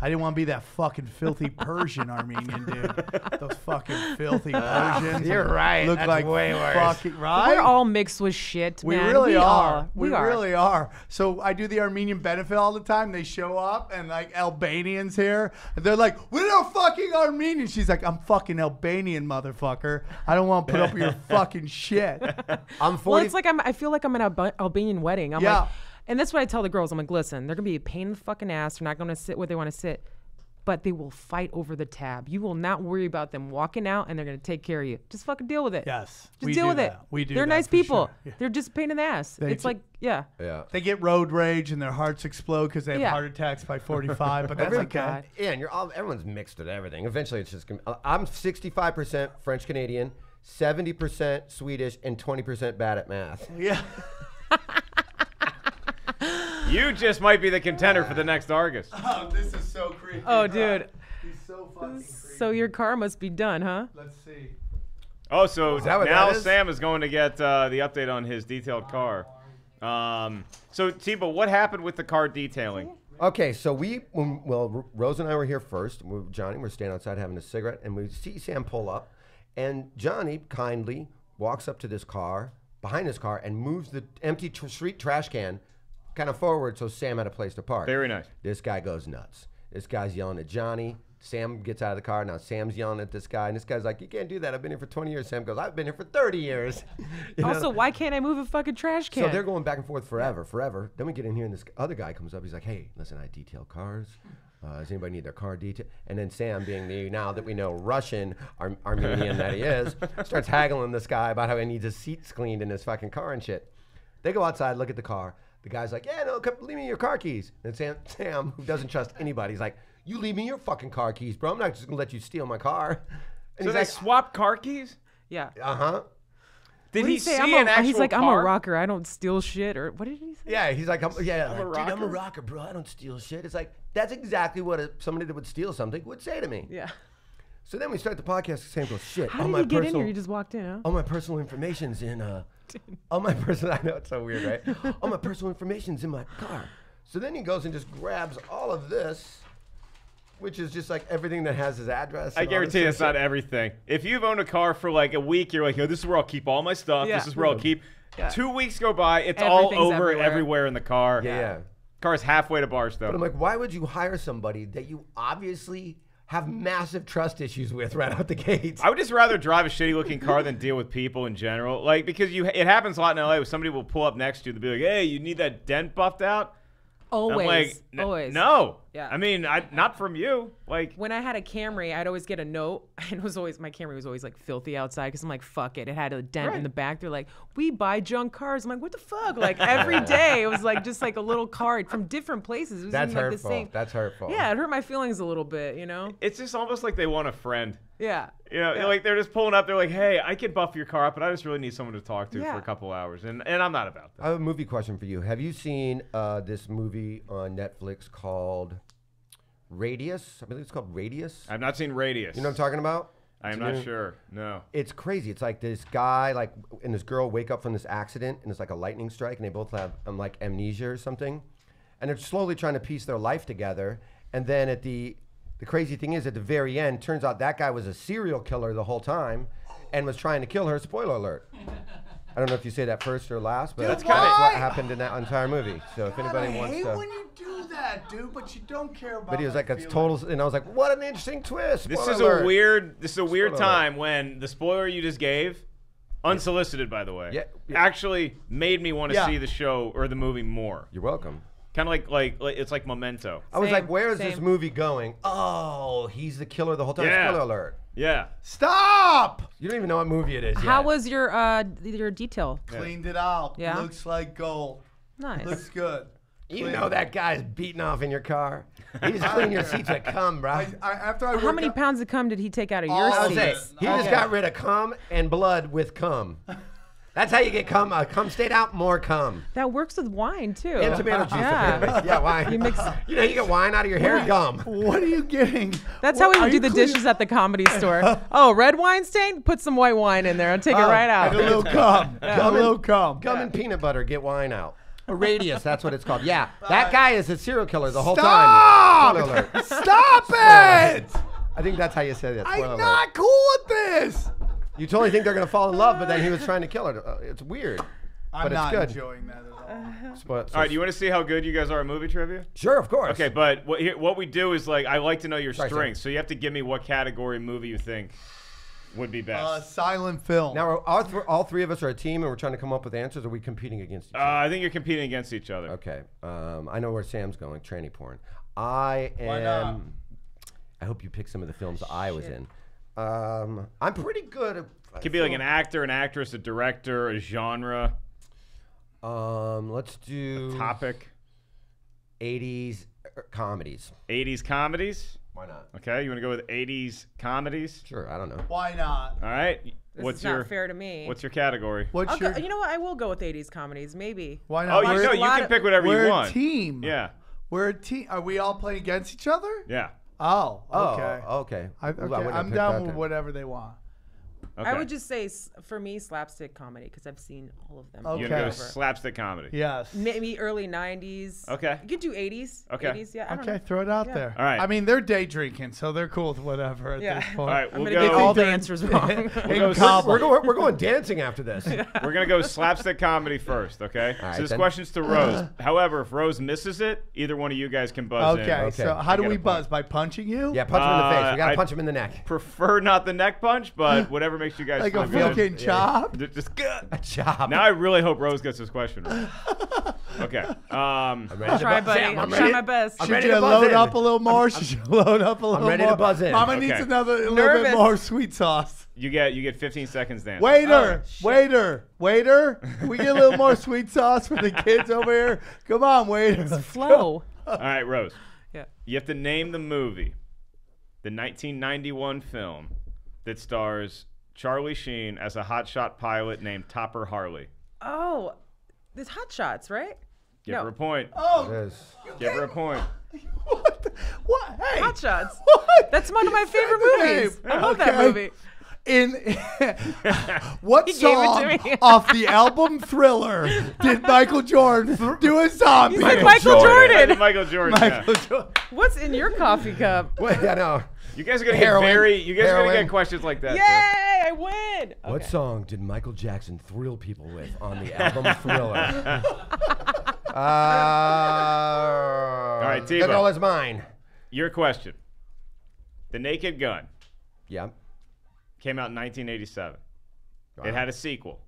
I didn't want to be that fucking filthy Persian Armenian dude. Those fucking filthy Persians. You're right. Look That's like way worse. fucking right. We're all mixed with shit, We man. really are. We We are. really are. So I do the Armenian benefit all the time. They show up and like Albanians here. And they're like, "We're not fucking Armenian." She's like, "I'm fucking Albanian, motherfucker. I don't want to put up with your fucking shit." I'm 40. Well, it's like I feel like I'm at an Albanian wedding. I'm Yeah. like, and that's what I tell the girls. I'm like, listen, they're gonna be a pain in the fucking ass. They're not gonna sit where they want to sit, but they will fight over the tab. You will not worry about them walking out, and they're gonna take care of you. Just fucking deal with it. Yes, Just we deal do with it. that. We do They're that nice for people. sure. Yeah. They're just a pain in the ass. They It's ju- like, yeah. yeah. They get road rage and their hearts explode because they have Yeah. heart attacks by 45. But that's my okay. God. Yeah, and everyone's mixed with everything. Eventually, it's just. I'm 65% French Canadian, 70% Swedish, and 20% bad at math. Yeah. You just might be the contender for the next Argus. Oh, this is so creepy. Oh, dude. He's so fucking creepy. So your car must be done, huh? Let's see. Oh, so that what now that is? Sam is going to get the update on his detailed car. So, Thibault, what happened with the car detailing? Okay, so Rose and I were here first. Johnny, we're standing outside having a cigarette, and we see Sam pull up, and Johnny kindly walks up to this car, behind his car, and moves the empty street trash can kind of forward so Sam had a place to park. Very nice. This guy goes nuts. This guy's yelling at Johnny. Sam gets out of the car. Now Sam's yelling at this guy, and this guy's like, "You can't do that. I've been here for 20 years." Sam goes, "I've been here for 30 years." You know? Also, why can't I move a fucking trash can? So they're going back and forth forever. Then we get in here, and this other guy comes up. He's like, "Hey, listen, I detail cars. Does anybody need their car detail?" And then Sam, being the now that we know Russian Armenian that he is, starts haggling this guy about how he needs his seats cleaned in his fucking car and shit. They go outside, look at the car. The guy's like, "Yeah, no, come, leave me your car keys." And Sam, who doesn't trust anybody, he's like, "You leave me your fucking car keys, bro. I'm not just gonna let you steal my car." And So he's they like, swapped car keys? yeah. "Uh-huh." Did What he did say? see an actual He's like, car? I'm a rocker. I don't steal shit. Or what did he say? Yeah, he's like, I'm a dude, I'm a rocker." rocker, bro. I don't steal shit. It's like, that's exactly what somebody that would steal something would say to me. Yeah. So then we start the podcast. Sam goes, "Shit, How did he get in here? You just walked in, huh? all my personal information's in, all my personal, I know it's so weird, right? All my personal information's in my car." So then he goes and just grabs all of this, which is just like everything that has his address. I and all this guarantee other it's not shit. everything. If you've owned a car for like a week, you're like, "Yo, this is where I'll keep all my stuff. Yeah. This is where I'll keep." Yeah. 2 weeks go by, it's all Everything's over everywhere. everywhere in the car. Yeah. Car's halfway to Barstow. But I'm like, why would you hire somebody that you obviously have massive trust issues with right out the gate? I would just rather drive a shitty looking car than deal with people in general. Like, because it happens a lot in LA where somebody will pull up next to you and be like, "Hey, you need that dent buffed out?" Always. I'm like, Always. No. Yeah. I mean, not from you. Like, When I had a Camry, I'd always get a note, and it was always my Camry was always like filthy outside because I'm like, fuck it. It had a dent Right. in the back. They're like, "We buy junk cars." I'm like, what the fuck? Like every day, it was like just like a little card from different places. It was That's like the hurtful. same. That's hurtful. Yeah, it hurt my feelings a little bit, you know. it's just almost like they want a friend. Yeah. You know, like they're just pulling up. They're like, "Hey, I can buff your car up, but I just really need someone to talk to for Yeah. a couple hours." And I'm not about that. I have a movie question for you. Have you seen this movie on Netflix called Radius? I believe it's called Radius. I've not seen Radius. You know what I'm talking about? I'm It's not new. sure. No. It's crazy. It's like this guy and this girl wake up from this accident, and it's like a lightning strike, and they both have like amnesia or something, and they're slowly trying to piece their life together. And then at the crazy thing is, at the very end, turns out that guy was a serial killer the whole time, and was trying to kill her. Spoiler alert. I don't know if you say that first or last, but Dude, that's why? what happened in that entire movie. So if God, anybody I wants hate to, when you do that, dude. But you don't care about. but he was my like, "It's feelings. total," and I was like, "What an interesting twist." This Spoiler is alert. a weird. This is a weird Spoiler alert. time when the spoiler you just gave, unsolicited by the way, Yeah. actually made me want to Yeah. see the show or the movie more. You're welcome. Kind of like it's like Memento. I was Same, like, where is this same. movie going? Oh, he's the killer the whole time. Yeah. Spoiler alert. Yeah. Stop! You don't even know what movie it is How yet. was your detail? Cleaned it out. Yeah? Looks like gold. Nice. Looks good. You know that guy's beating off in your car. He just cleaned your seats with cum, bro. After I How worked many out- pounds of cum did he take out of your All I of was it. saying, seats? he just Okay. got rid of cum and blood with cum. That's how you get cum. Cum stayed out, more cum. That works with wine too. And tomato juice, Yeah. apparently. Yeah, wine. You mix- You know, you get wine out of your hair, gum. What are you getting? That's how we Are would do you the clean- dishes at the Comedy Store. Oh, red wine stain? Put some white wine in there and take it right out. And a little cum. A little cum. Gum and peanut butter, get wine out. A radius, that's what it's called. Yeah, that guy is a serial killer the whole time. Spoiler Stop! alert. Stop it! I think that's how you say that. Spoiler I'm alert. not cool with this. You totally think they're gonna fall in love, but then he was trying to kill her. It's weird. I'm But it's not good. enjoying that at all. All right, do you want to see how good you guys are at movie trivia? Sure, of course. Okay, but what we do is like I like to know your Sorry, strengths, so you have to give me what category movie you think would be best. Silent film. Now, all three of us are a team, and we're trying to come up with answers. Or are we competing against each other? I think you're competing against each other. Okay. I know where Sam's going. Tranny porn. I Why not? am. I hope you pick some of the films I was in. I'm pretty good at. Could be like an actor, an actress, a director, a genre, Let's do topic. 80s comedies. 80s comedies. Why not? Okay, you want to go with 80s comedies? Sure. I don't know. Why not? All right. This What's is your not fair to me. What's your category? What's I'll your? go, you know what? I will go with 80s comedies, maybe. Why Oh, not? you We're- know, you lot can of- pick whatever we're you a want. team. Yeah. We're a team. Are we all playing against each other? Yeah. Oh, okay. Oh, okay. I, Ooh, I okay. wouldn't have I'm picked down that with then. whatever they want. Okay. I would just say, for me, slapstick comedy, because I've seen all of them. Okay. You're gonna go over. slapstick comedy. Yes. Maybe early 90s. Okay. You could do 80s. Okay. 80s, yeah. I don't Okay, know. throw it out Yeah. there. All right. I mean, they're day drinking, so they're cool with whatever at Yeah. this point. All right, I'm we'll going to get all go. the answers wrong. In go- cobble. We're going dancing after this. We're gonna go slapstick comedy first. Okay. right, So this then. question's to Rose. However, if Rose misses it, either one of you guys can buzz in. Okay, Okay. so how do get we a point. buzz? By punching you? Yeah, punch him in the face. We gotta I- punch him in the neck. Prefer not the neck punch, but whatever makes you guys Like feel a good. fucking chop? Just A job. now. I really hope Rose gets this question right. Okay. I'm ready to Try, buzz- buddy. Sam, I'm ready- trying my best. I'm Should ready you to buzz load in. up a little more? Should you load up a little more? ready to buzz in. Mama Okay. needs a little Nervous. bit more sweet sauce. You get 15 seconds, Dan. Waiter, Oh, shit. waiter. Can we get a little more sweet sauce for the kids over here? Come on, waiter. Let's go. Flow. All right, Rose. Yeah. You have to name the movie, the 1991 film that stars Charlie Sheen as a hotshot pilot named Topper Harley. Oh, there's Hot Shots, right? Give No. her a point. Oh, Yes. Give her a point. what? What? Hey. Hot Shots. What? That's one of my Say favorite the movies. name. I love that Okay. movie. In what He gave it to song me. off the album Thriller did Michael Jordan do a zombie? You said Michael Jordan. Michael Jordan. yeah. Michael Jordan. What's in your coffee cup? Wait, I know. You guys are gonna Heroin. get you guys are gonna Heroin. get questions like that. Yay! I win. What Okay. song did Michael Jackson thrill people with on the album Thriller? All right, The Tebow. goal is mine. Your question. The Naked Gun Yeah. came out in 1987. Wow. It had a sequel,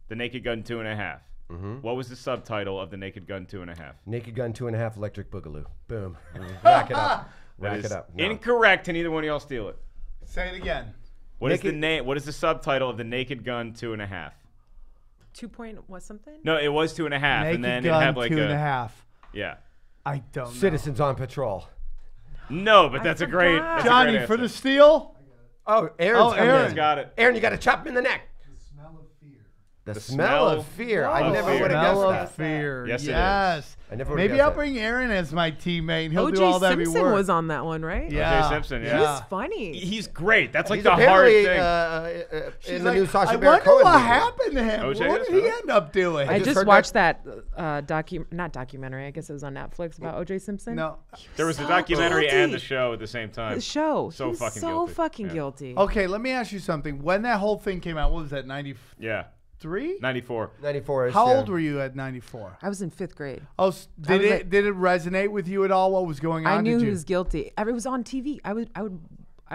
The Naked Gun 2.5. What was the subtitle of The Naked Gun 2.5? Naked Gun 2.5 Electric Boogaloo. Boom. Rack it up. That Rack is it up. No. incorrect, and neither one of y'all steal it. Say it again. What is the Naked- name? What is the subtitle of The Naked Gun 2.5? 2 point what something? No, it was 2.5, Naked and then Gun it had like 2.5. yeah. I don't know. Citizens on Patrol. No, but that's a great. forgot. That's a Johnny, great for the answer. steal. Oh, Aaron's coming Aaron. in. Got it. Aaron, you got to chop him in the neck. The smell of fear. I of never fear. would have Smell guessed of that. fear. Yes, it is. yes. I never would've Maybe guessed I'll that. bring Aaron as my teammate. He'll do O.J. all that heavy Simpson work. was on that one, right? Yeah. Simpson, yeah. He Yeah. was funny. He's great. That's like He's the hard apparently thing. She's in the like, new Sacha I Baron wonder Cohen what movie. happened to him. O.J. What is, did he huh? end up doing? I just just heard watched that not documentary. I guess it was on Netflix about O.J. Simpson. No. There was the So documentary guilty. and the show at the same time. The show. So He was fucking so guilty. fucking Yeah. guilty. Okay, let me ask you something. When that whole thing came out, what was that, 93? Yeah. 94. 94 is. How yeah. old were you at 94? I was in 5th grade. Oh, was did like- it resonate with you at all? What was going on? I knew Did he you? was guilty. It was on TV. I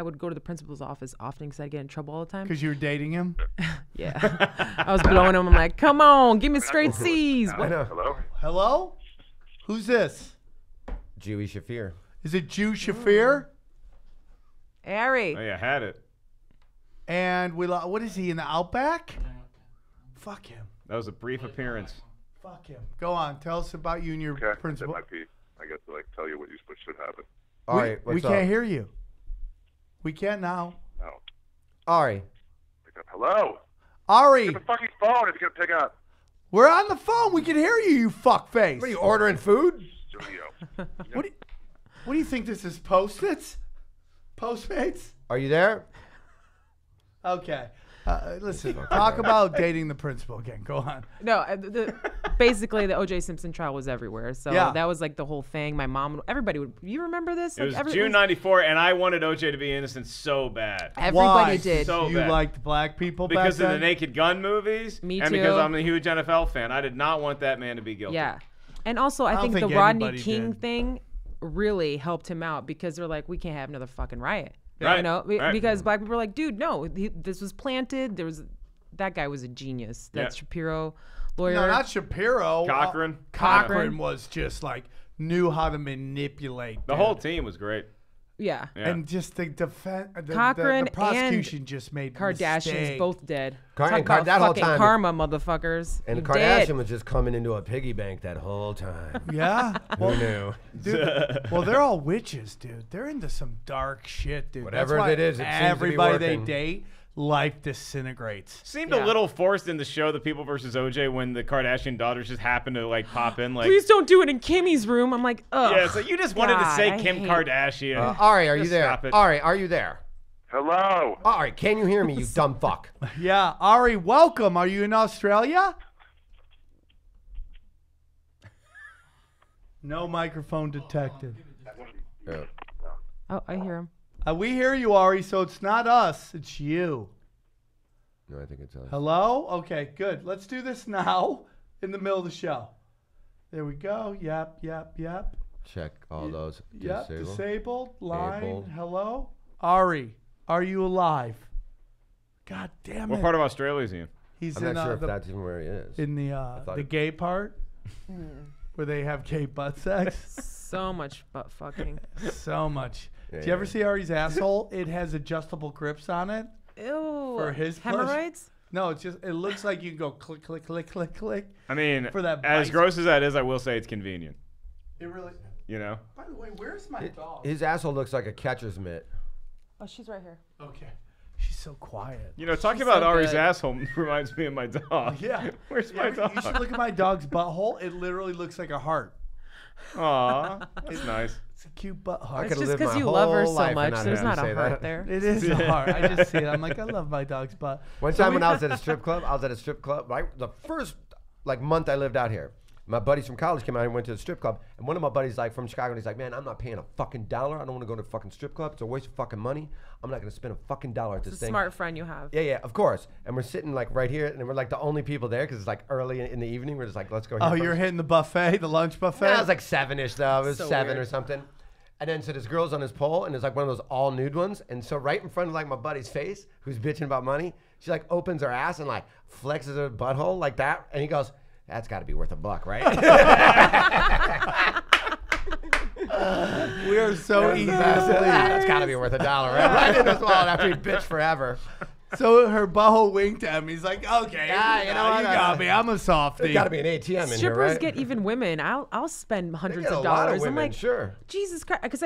would go to the principal's office often because I'd get in trouble all the time. Because you were dating him? Yeah. I was blowing him. I'm like, come on, give me straight C's. I What? know. Hello? Hello? Who's this? Jewy Shafir. Is it Jew Shafir? Ari. Oh, yeah, had it. And what is he in the Outback? Fuck him. That was a brief appearance. Fuck him. Go on. Tell us about you and your principal. That might be, I guess, to like tell you what should happen. Ari, we what's can't up? hear you. We can't now. No. Ari. Pick up. Hello. Ari, Get the fucking phone if you're gonna pick up. we're on the phone. We can hear you, you fuckface. What are you ordering food? Studio. What do you think this is? Post-its? Postmates? Are you there? Okay. Listen, talk about dating the principal again. Go on. No, basically the O.J. Simpson trial was everywhere. So Yeah. that was like the whole thing. My mom, everybody would. You remember this? It was Like, June '94, and I wanted OJ to be innocent so bad. Everybody Why? did. So you bad. liked black people Because back of the then? Naked Gun movies, Me and because too. I'm a huge NFL fan. I did not want that man to be guilty. Yeah. And also, I don't think the think Rodney anybody King did. thing really helped him out because they're like, we can't have another fucking riot. Right, You know, right. because black people were like, dude, no, this was planted. That guy was a genius. That Yeah. Shapiro lawyer. No, not Shapiro. Cochran. Cochran was just like, knew how to manipulate. The dude. whole team was great. Yeah. Yeah. And just the defense, Cochran the prosecution just made Kardashians mistake. both dead. Car- Talk and Car- about that whole fucking time- karma, motherfuckers. And the You Kardashian dead. was just coming into a piggy bank that whole time. Yeah. Who Well, knew? dude, well, they're all witches, dude. They're into some dark shit, dude. Whatever That's why it is, it seems to be everybody they working. date, life disintegrates. Seemed Yeah. a little forced in the show, The People versus OJ, when the Kardashian daughters just happened to like pop in. Like, Please don't do it in Kimmy's room. I'm like, ugh. yeah, so you just wanted to God, say I Kim hate- Kardashian. Ari, are you Just there? stop it. Ari, are you there? Hello. Ari, can you hear me, you dumb fuck? Yeah, Ari, welcome. Are you in Australia? No microphone detected. Yeah. Oh, I hear him. We hear you, Ari, so it's not us, it's you. No, I think it's us. Hello? Okay, good. Let's do this now in the middle of the show. There we go. Yep. Check all those. Yep, Disable. disabled. Line. Disabled. Hello? Ari, are you alive? God damn it. What part of Australia is he in? He's I'm in, not sure if the, that's even where he is. in the thought the it- gay part where they have gay butt sex. So much butt fucking. So much. Yeah, Do you ever yeah. see Ari's asshole? It has adjustable grips on it. Ew. For his pleasure? hemorrhoids? No, it's just, it looks like you can go click, click, click, click, click. I mean, For that as bite. gross as that is, I will say it's convenient. It really. You know? By the way, where's my dog? His asshole looks like a catcher's mitt. Oh, she's right here. Okay. She's so quiet. You know, talking She's about so Ari's good. asshole reminds me of my dog. Yeah. Where's my You dog? should look at my dog's butthole. It literally looks like a heart. Aw, that's nice. It's a cute butt heart. could It's just live because my you love her whole so life and much. not There's have not to a say heart that. there. It is a heart. I just see it. I'm like, I love my dog's butt. One So time we- when I was at a strip club, right? The first month I lived out here. My buddies from college came out and went to the strip club, and one of my buddies from Chicago, and he's like, man, I'm not paying a fucking dollar. I don't want to go to a fucking strip club. It's a waste of fucking money. I'm not going to spend a fucking dollar at this It's a thing. smart friend you have. Yeah, of course. And we're sitting right here, and we're like the only people there because it's like early in the evening. We're just like, let's go here Oh, first. you're hitting the buffet, the lunch buffet? Yeah, it was like 7-ish though. It was So 7 or weird. something. And then so this girl's on his pole, and it's like one of those all nude ones. And so right in front of like my buddy's face, who's bitching about money, she like opens her ass and like flexes her butthole like that, and he goes, "That's got to be worth $1, right?" We are so easy. That's got to be worth $1, right? Right in his wallet after he bitched forever. So her butthole winked at me. He's like, okay, Yeah, you know what? you got me. I'm a softie. There's got to be an ATM in here, Strippers right? get even women. I'll spend They hundreds get a of lot dollars. of I'm women, like, sure. Jesus Christ, because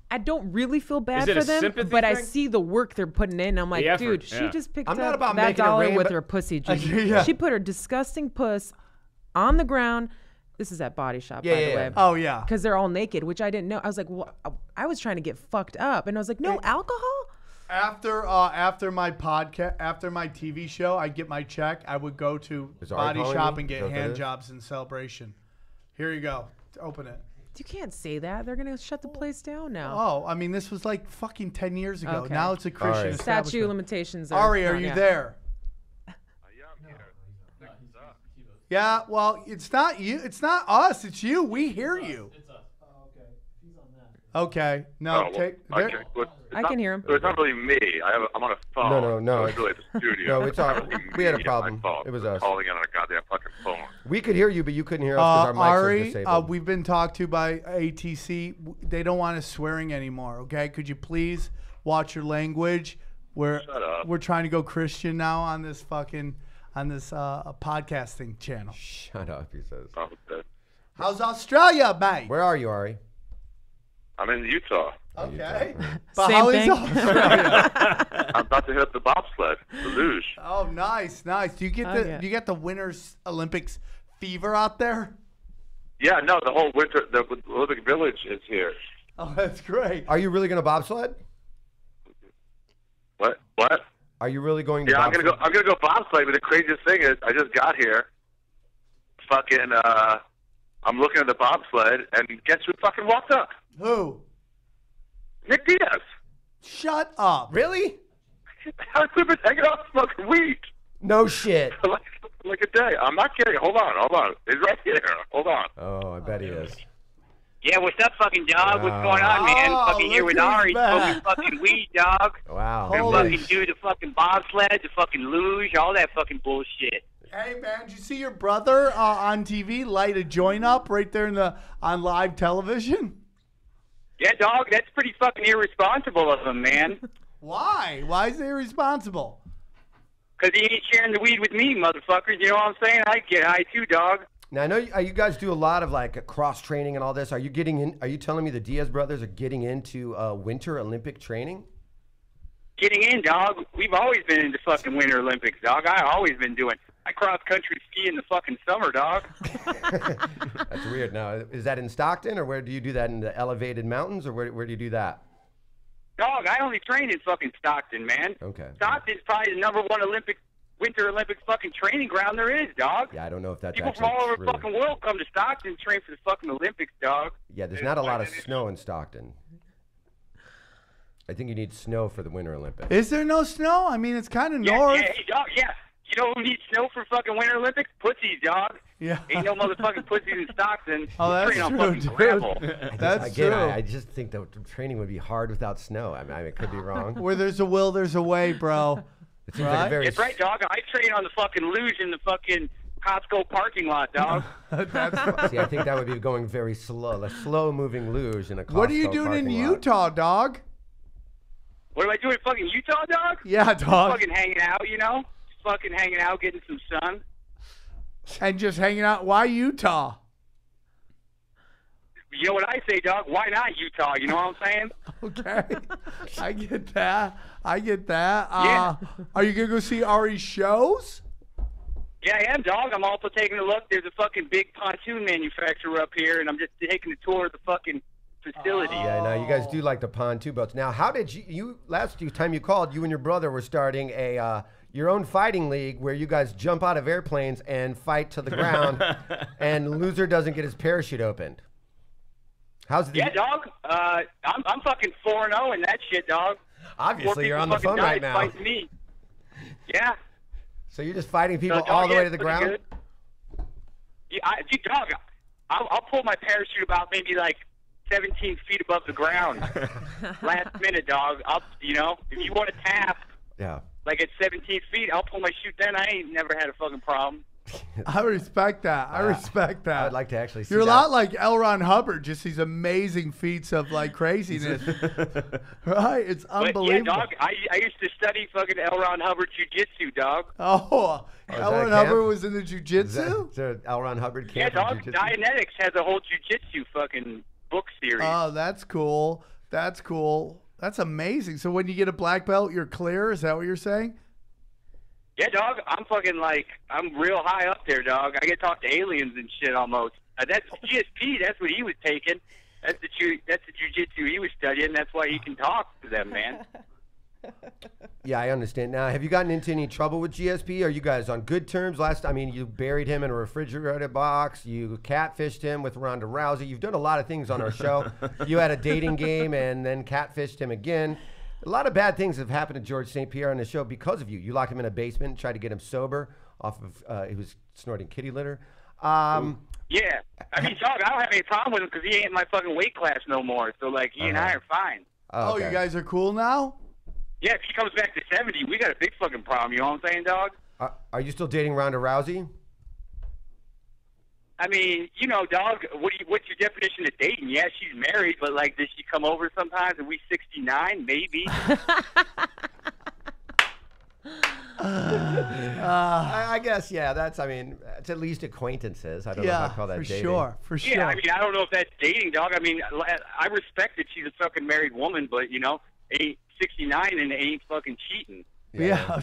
I don't really feel bad it for a them, sympathy but I thing? see the work they're putting in. I'm like, The effort, dude, she yeah. just picked I'm not up about that making it dollar rain, with but- her pussy juice. Yeah. She put her disgusting puss on the ground. This is at Body Shop, by the way. Oh, yeah. Because they're all naked, which I didn't know. I was like, well, I was trying to get fucked up, and I was like, no alcohol. After my podcast, after my TV show, I get my check. I would go to Is Ari Body calling Shop me? and Is get that what that hand is? jobs in celebration. Here you go. Open it. You can't say that. They're gonna shut the place down now. Oh, I mean, this was like fucking 10 years ago. Okay. Now it's a Christian Ari. establishment. Statute limitations. Ari, are not you yet. there? Yeah, I'm here. What's up? Yeah, well, it's not you. It's not us. It's you. We hear you. Okay. No, okay. Well, I can hear him. It's not really me. I'm on a phone. No. So it's really the studio. No, it's our. We had a Me and problem. my phone. It was us. Calling in on a goddamn fucking phone. We could hear you, but you couldn't hear us because our mics are Ari, disabled. we've been talked to by ATC. They don't want us swearing anymore. Okay, could you please watch your language? Shut up. We're trying to go Christian now on this podcasting channel. Shut up, he says. Oh, okay. How's Australia, mate? Where are you, Ari? I'm in Utah. Okay. But Same how is thing. Australia? I'm about to hit up the bobsled, the luge. Oh, nice. Do you get yeah. you get the Winter's Olympics fever out there? Yeah, no, the whole the Olympic Village is here. Oh, that's great. Are you really going to bobsled? What? What? Are you really going to Yeah, bobsled? I'm gonna go bobsledding. But the craziest thing is, I just got here. Fucking, I'm looking at the bobsled, and guess who fucking walked up? Who? Nick Diaz. Shut up. Really? I've been hanging out smoking weed No shit. for like a day. I'm not kidding. Hold on. He's right here. Hold on. Oh, I bet he is. Yeah, what's up, fucking dog? What's going on, man? Oh, Fucking here look with who's Ari, back. smoking fucking weed, dog. Wow. And Holy fucking do the fucking bobsled, the fucking luge, all that fucking bullshit. Hey man, did you see your brother on TV light a joint up right there on live television? Yeah, dog, that's pretty fucking irresponsible of him, man. Why? Why is he irresponsible? Because he ain't sharing the weed with me, motherfuckers. You know what I'm saying? I get high too, dog. Now I know you guys do a lot of like cross training and all this. Are you getting in? Are you telling me the Diaz brothers are getting into Winter Olympic training? Getting in, dog. We've always been into fucking Winter Olympics, dog. I always been doing. I cross country ski in the fucking summer, dog. That's weird. Now, is that in Stockton, or where do you do that in the elevated mountains, or where do you do that? Dog, I only train in fucking Stockton, man. Okay. Stockton's probably the #1 Winter Olympics fucking training ground there is, dog. Yeah, I don't know if that's People actually from all over true. the fucking world come to Stockton and train for the fucking Olympics, dog. Yeah, there's not a lot of snow in Stockton. I think you need snow for the Winter Olympics. Is there no snow? I mean, it's kind of Yeah, north. yeah, hey, dog, yeah. You know who needs snow for fucking Winter Olympics? Pussies, dog. Yeah. Ain't no motherfucking pussies in Stockton. Oh, that's train on true, fucking dude. gravel. That's Again, true. I just think the training would be hard without snow. I mean, it could be wrong. Where there's a will, there's a way, bro. It seems like a very That's right, dog. I train on the fucking luge in the fucking Costco parking lot, dog. That's See, I think that would be going very slow, a slow-moving luge in a Costco What are you doing in parking lot. Utah, dog? What am I doing in fucking Utah, dog? Yeah, dog. Fucking hanging out, you know? Just fucking hanging out, getting some sun. And just hanging out. Why Utah? You know what I say, dog? Why not Utah? You know what I'm saying? Okay. I get that. Yeah. Are you going to go see Ari's shows? Yeah, I am, dog. I'm also taking a look. There's a fucking big pontoon manufacturer up here, and I'm just taking a tour of the fucking facility. Yeah, now you guys do like the pontoon boats. Now, how did you last time you called, you and your brother were starting your own fighting league where you guys jump out of airplanes and fight to the ground, and the loser doesn't get his parachute opened. How's the? Yeah, dog. I'm fucking 4-0 in that shit, dog. Obviously, you're on the phone right now. Fighting me. Yeah. So you're just fighting people Dog, all the yeah, way to the pretty ground? good. Yeah, dude, dog, I'll pull my parachute about maybe like 17 feet above the ground. Last minute, dog. If you want to tap, Yeah. like at 17 feet, I'll pull my chute then. I ain't never had a fucking problem. I respect that. I respect that. I would like to actually see You're a that. lot like L. Ron Hubbard, just these amazing feats of like craziness. Right? It's But unbelievable. yeah, dog, I used to study fucking L. Ron Hubbard jiu-jitsu, dog. Oh, is L. that a Ron camp? Hubbard was in the Is jujitsu? there L. Ron Hubbard Yeah, camp? dog, Dianetics has a whole jiu-jitsu fucking book series. Oh, that's cool. That's cool. That's amazing. So when you get a black belt, you're clear? Is that what you're saying? Yeah, dog, I'm fucking like, I'm real high up there, dog. I get to talk to aliens and shit almost. That's GSP, that's what he was taking. That's the jiu-jitsu he was studying. That's why he can talk to them, man. Yeah, I understand. Now, have you gotten into any trouble with GSP? Are you guys on good terms? You buried him in a refrigerator box. You catfished him with Ronda Rousey. You've done a lot of things on our show. You had a dating game and then catfished him again. A lot of bad things have happened to George St. Pierre on the show because of you. You locked him in a basement, tried to get him sober off of, he was snorting kitty litter. Yeah. I mean, dog, I don't have any problem with him because he ain't in my fucking weight class no more. So, like, he and I are fine. Oh, okay. you guys are cool now? Yeah, if he comes back to 70, we got a big fucking problem. You know what I'm saying, dog? Are you still dating Ronda Rousey? I mean, you know, dog, what's your definition of dating? Yeah, she's married, but, like, does she come over sometimes? Are we 69? Maybe. I guess, yeah. I mean, it's at least acquaintances. I don't know if I'd call that dating. For sure. Yeah, I mean, I don't know if that's dating, dog. I mean, I respect that she's a fucking married woman, but, you know, ain't 69 and ain't fucking cheating. Yeah,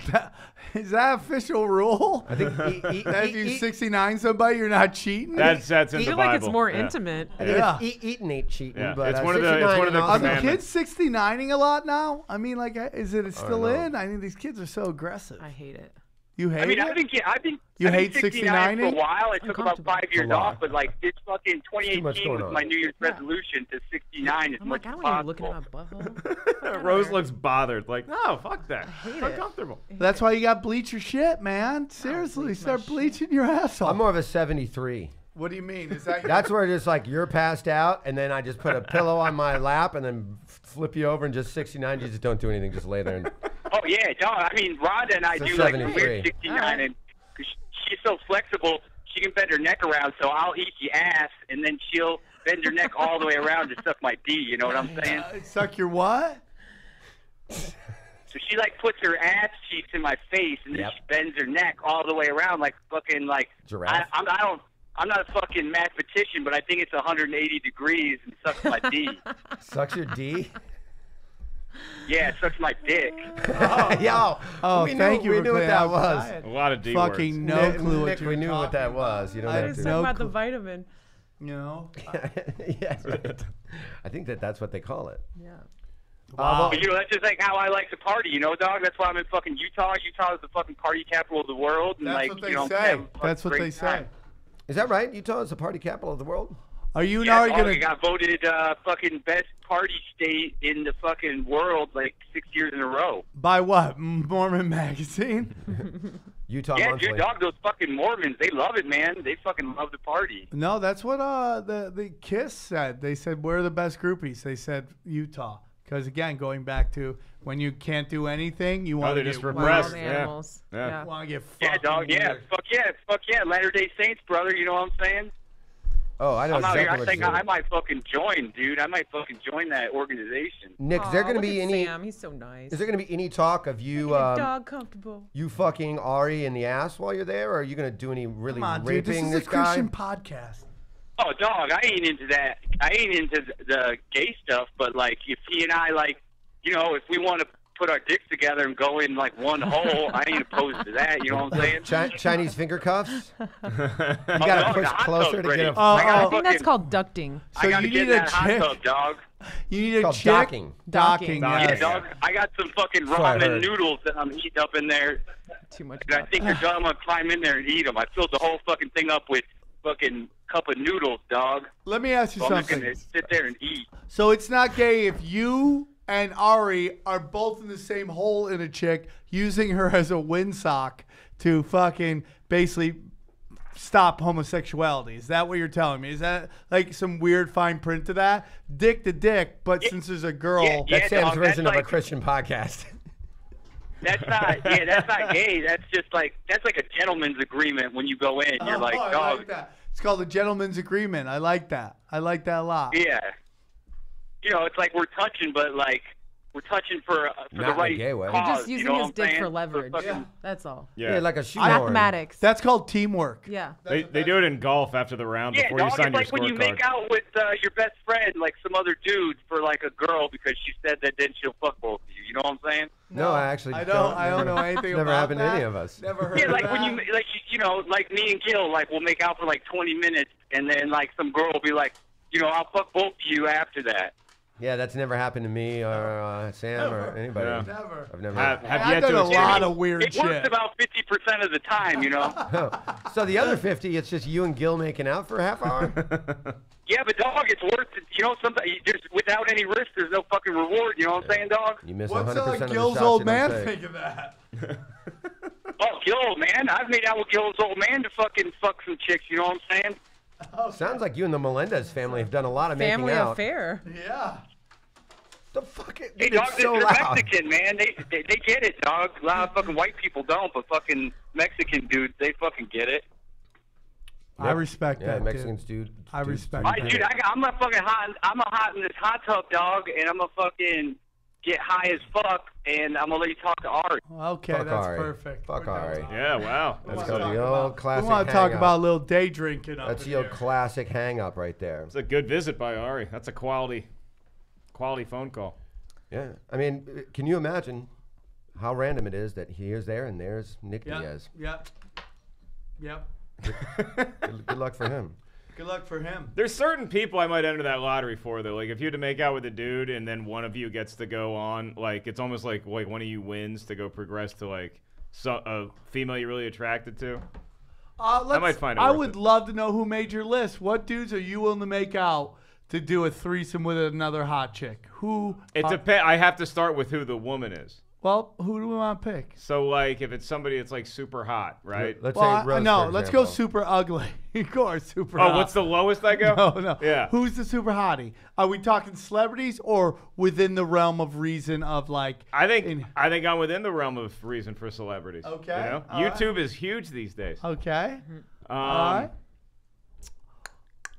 is that official rule? I think That if you're 69 somebody, you're not cheating? That's in I the feel Bible. like it's more Yeah. intimate. Yeah. eating ain't cheating, Yeah, but it's one of the- 69 it's one of the and Are also- the commandments. kids 69ing a lot now? I mean, like, is it still know. in? I mean, these kids are so aggressive. I hate it. You hate I mean, it? I've been You I've been hate 69 for a 69ing? while. I took about Uncomfortable. 5 years It's a lot. off, but like this fucking much 2018 going was on. my New Year's resolution to 69 as I'm much like, I as don't want you looking possible. at my butthole. Rose looks bothered. Like, no, fuck that. hate It's it. uncomfortable. That's why you got bleach your shit, man. Seriously, bleach my start shit. bleaching your asshole. I'm more of a 73. What do you mean? Is that That's where it's like you're passed out, and then I just put a pillow on my lap, and then flip you over, and just 69. You just don't do anything, just lay there. And Oh yeah, dog. I mean, Rhonda and I So do like a 73. weird 69, and cause she's so flexible, she can bend her neck around. So I'll eat the ass, and then she'll bend her neck all the way around to suck my D. You know what I'm saying? suck your what? So she like puts her ass cheeks in my face, and then Yep. she bends her neck all the way around like fucking like. Giraffe. I'm not a fucking mathematician, but I think it's 180 degrees and sucks my D. sucks your D. Yeah, it sucks my dick. Yo, Oh, we thank knew, you we for knew what that clearing was. up. A lot of D Fucking words. no Nick, clue what Nick, you're we knew what talking that was. You don't I have just to. No about the clue. vitamin. You know? Yeah, right. I think that's what they call it. Yeah. Wow. But, you know, that's just like how I like to party, you know, dog? That's why I'm in fucking Utah. Utah is the fucking party capital of the world. And That's like, what they you know, say. have a That's what great they say. time. Is that right? Utah is the party capital of the world. Are you Yeah, now dog, going it to... got voted fucking best party state in the fucking world like 6 years in a row. By what? Mormon Magazine? Utah Yeah, Monthly. dude, dog, those fucking Mormons, they love it, man. They fucking love the party. No, that's what the Kiss said. They said, we're the best groupies. They said Utah. Because, again, going back to when you can't do anything, you want they're to just get repressed. Wild Yeah. animals. Yeah. Yeah. want to get Yeah, fucking dog, yeah. weird. Fuck yeah. Latter-day Saints, brother, you know what I'm saying? Oh, I know I'm out exactly here. I what think you're I saying. might fucking join, dude. I might fucking join that organization. Nick, is there Aw, going to look be at any? Sam. He's so nice. Is there going to be any talk of you Making a dog comfortable. you fucking Ari in the ass while you're there, or are you going to do any really Come on, dude. raping This is a guy? Christian podcast. Oh, dog, I ain't into that. I ain't into the gay stuff, but, like, if he and I, like, you know, if we want to put our dicks together and go in, like, one hole, I ain't opposed to that, you know what I'm saying? Chinese finger cuffs? You Oh, got to dog, push the hot closer tub's to ready. get a. I gotta I think that's fucking- called ducting. I So gotta you get need in a that hot chick. tub, dog. You need a called chick. docking. Docking, Docking. yes. Yeah, dog. I got some fucking That's what I ramen heard. noodles that I'm eating up in there. Too much. And I think you're done. I'm gonna climb in there and eat them. I filled the whole fucking thing up with fucking cup of noodles, dog. Let me ask you So I'm just something. gonna sit there and eat. So it's not gay if you and Ari are both in the same hole in a chick, using her as a windsock to fucking basically stop homosexuality. Is that what you're telling me? Is that like some weird fine print to that? Dick to dick, but since there's a girl... Yeah, That's Sam's dog, that's version of a like- Christian podcast. That's not. Yeah, that's not gay. That's just like a gentleman's agreement when you go in. You're like, I dog. like that. It's called a gentleman's agreement. I like that. I like that a lot. Yeah. You know, it's like we're touching, but like we're touching for Not in the a right gay way. cause. You're just you using know his what I'm dick saying? for leverage. fucking- That's all. Yeah. Yeah, like a shoehorn. Mathematics. That's called teamwork. Yeah. They do it in golf after the round Yeah, before dog, you sign it's your like when you scorecard. make out with your best friend, like some other dude, for like a girl because she said that then she'll fuck both of you. You know what I'm saying? No, I actually I don't know anything Never about happened to that. any of us. Never heard Yeah, of like that. when you like you know, like me and Gil, like we'll make out for like 20 minutes, and then like some girl will be like, you know, I'll fuck both of you after that. Yeah, that's never happened to me or Sam or anybody. Yeah. Never. I've never. Have I've yet done to a experience. lot of weird It shit. works about 50% of the time, you know. So the other 50, it's just you and Gil making out for a half hour. Yeah, but dog, it's worth it. You know, sometimes just without any risk, there's no fucking reward. You know what I'm saying, dog? You miss What's 100% of the Gil's shots old you don't man take. think of that? Oh, Gil, man, I've made out with Gil's old man to fucking fuck some chicks. You know what I'm saying? Sounds like you and the Melendez family have done a lot of Family making out. affair. Yeah. The fuck it, Hey, dude, dog, it's so they're loud. Mexican, man. They get it, dog. A lot of fucking white people don't, but fucking Mexican dudes, they fucking get it. I respect Yeah, that, Mexicans, dude. I respect All right, dude, I'm a fucking hot. I'm a hot in this hot tub, dog, and I'm a fucking get high as fuck, and I'm gonna let you talk to Ari. Okay, Fuck that's Ari. perfect. Fuck We're done Ari. talking. Yeah, wow. We Let's wanna go to talk the about- old classic We want to talk hang-up. about a little day drinking up That's in the old here. classic hang up right there. It's a good visit by Ari. That's a quality phone call. Yeah. I mean, can you imagine how random it is that here's there and there's Nick Diaz? Yep. Yep. Good luck for him. Good luck for him. There's certain people I might enter that lottery for, though. Like, if you had to make out with a dude and then one of you gets to go on, like, it's almost like one of you wins to go progress to, like, a female you're really attracted to. might find it I worth would it. love to know who made your list. What dudes are you willing to make out to do a threesome with another hot chick? Who? It depends. I have to start with who the woman is. Well, who do we want to pick? So, like, if it's somebody that's, like, super hot, right? Let's Well, say Rose, no, for let's go example. super ugly. Of course, super Oh, hot. what's the lowest I go? No, no. Yeah. Who's the super hottie? Are we talking celebrities or within the realm of reason of like? I think I'm within the realm of reason for celebrities. Okay, You know? all right. YouTube is huge these days. Okay. All right.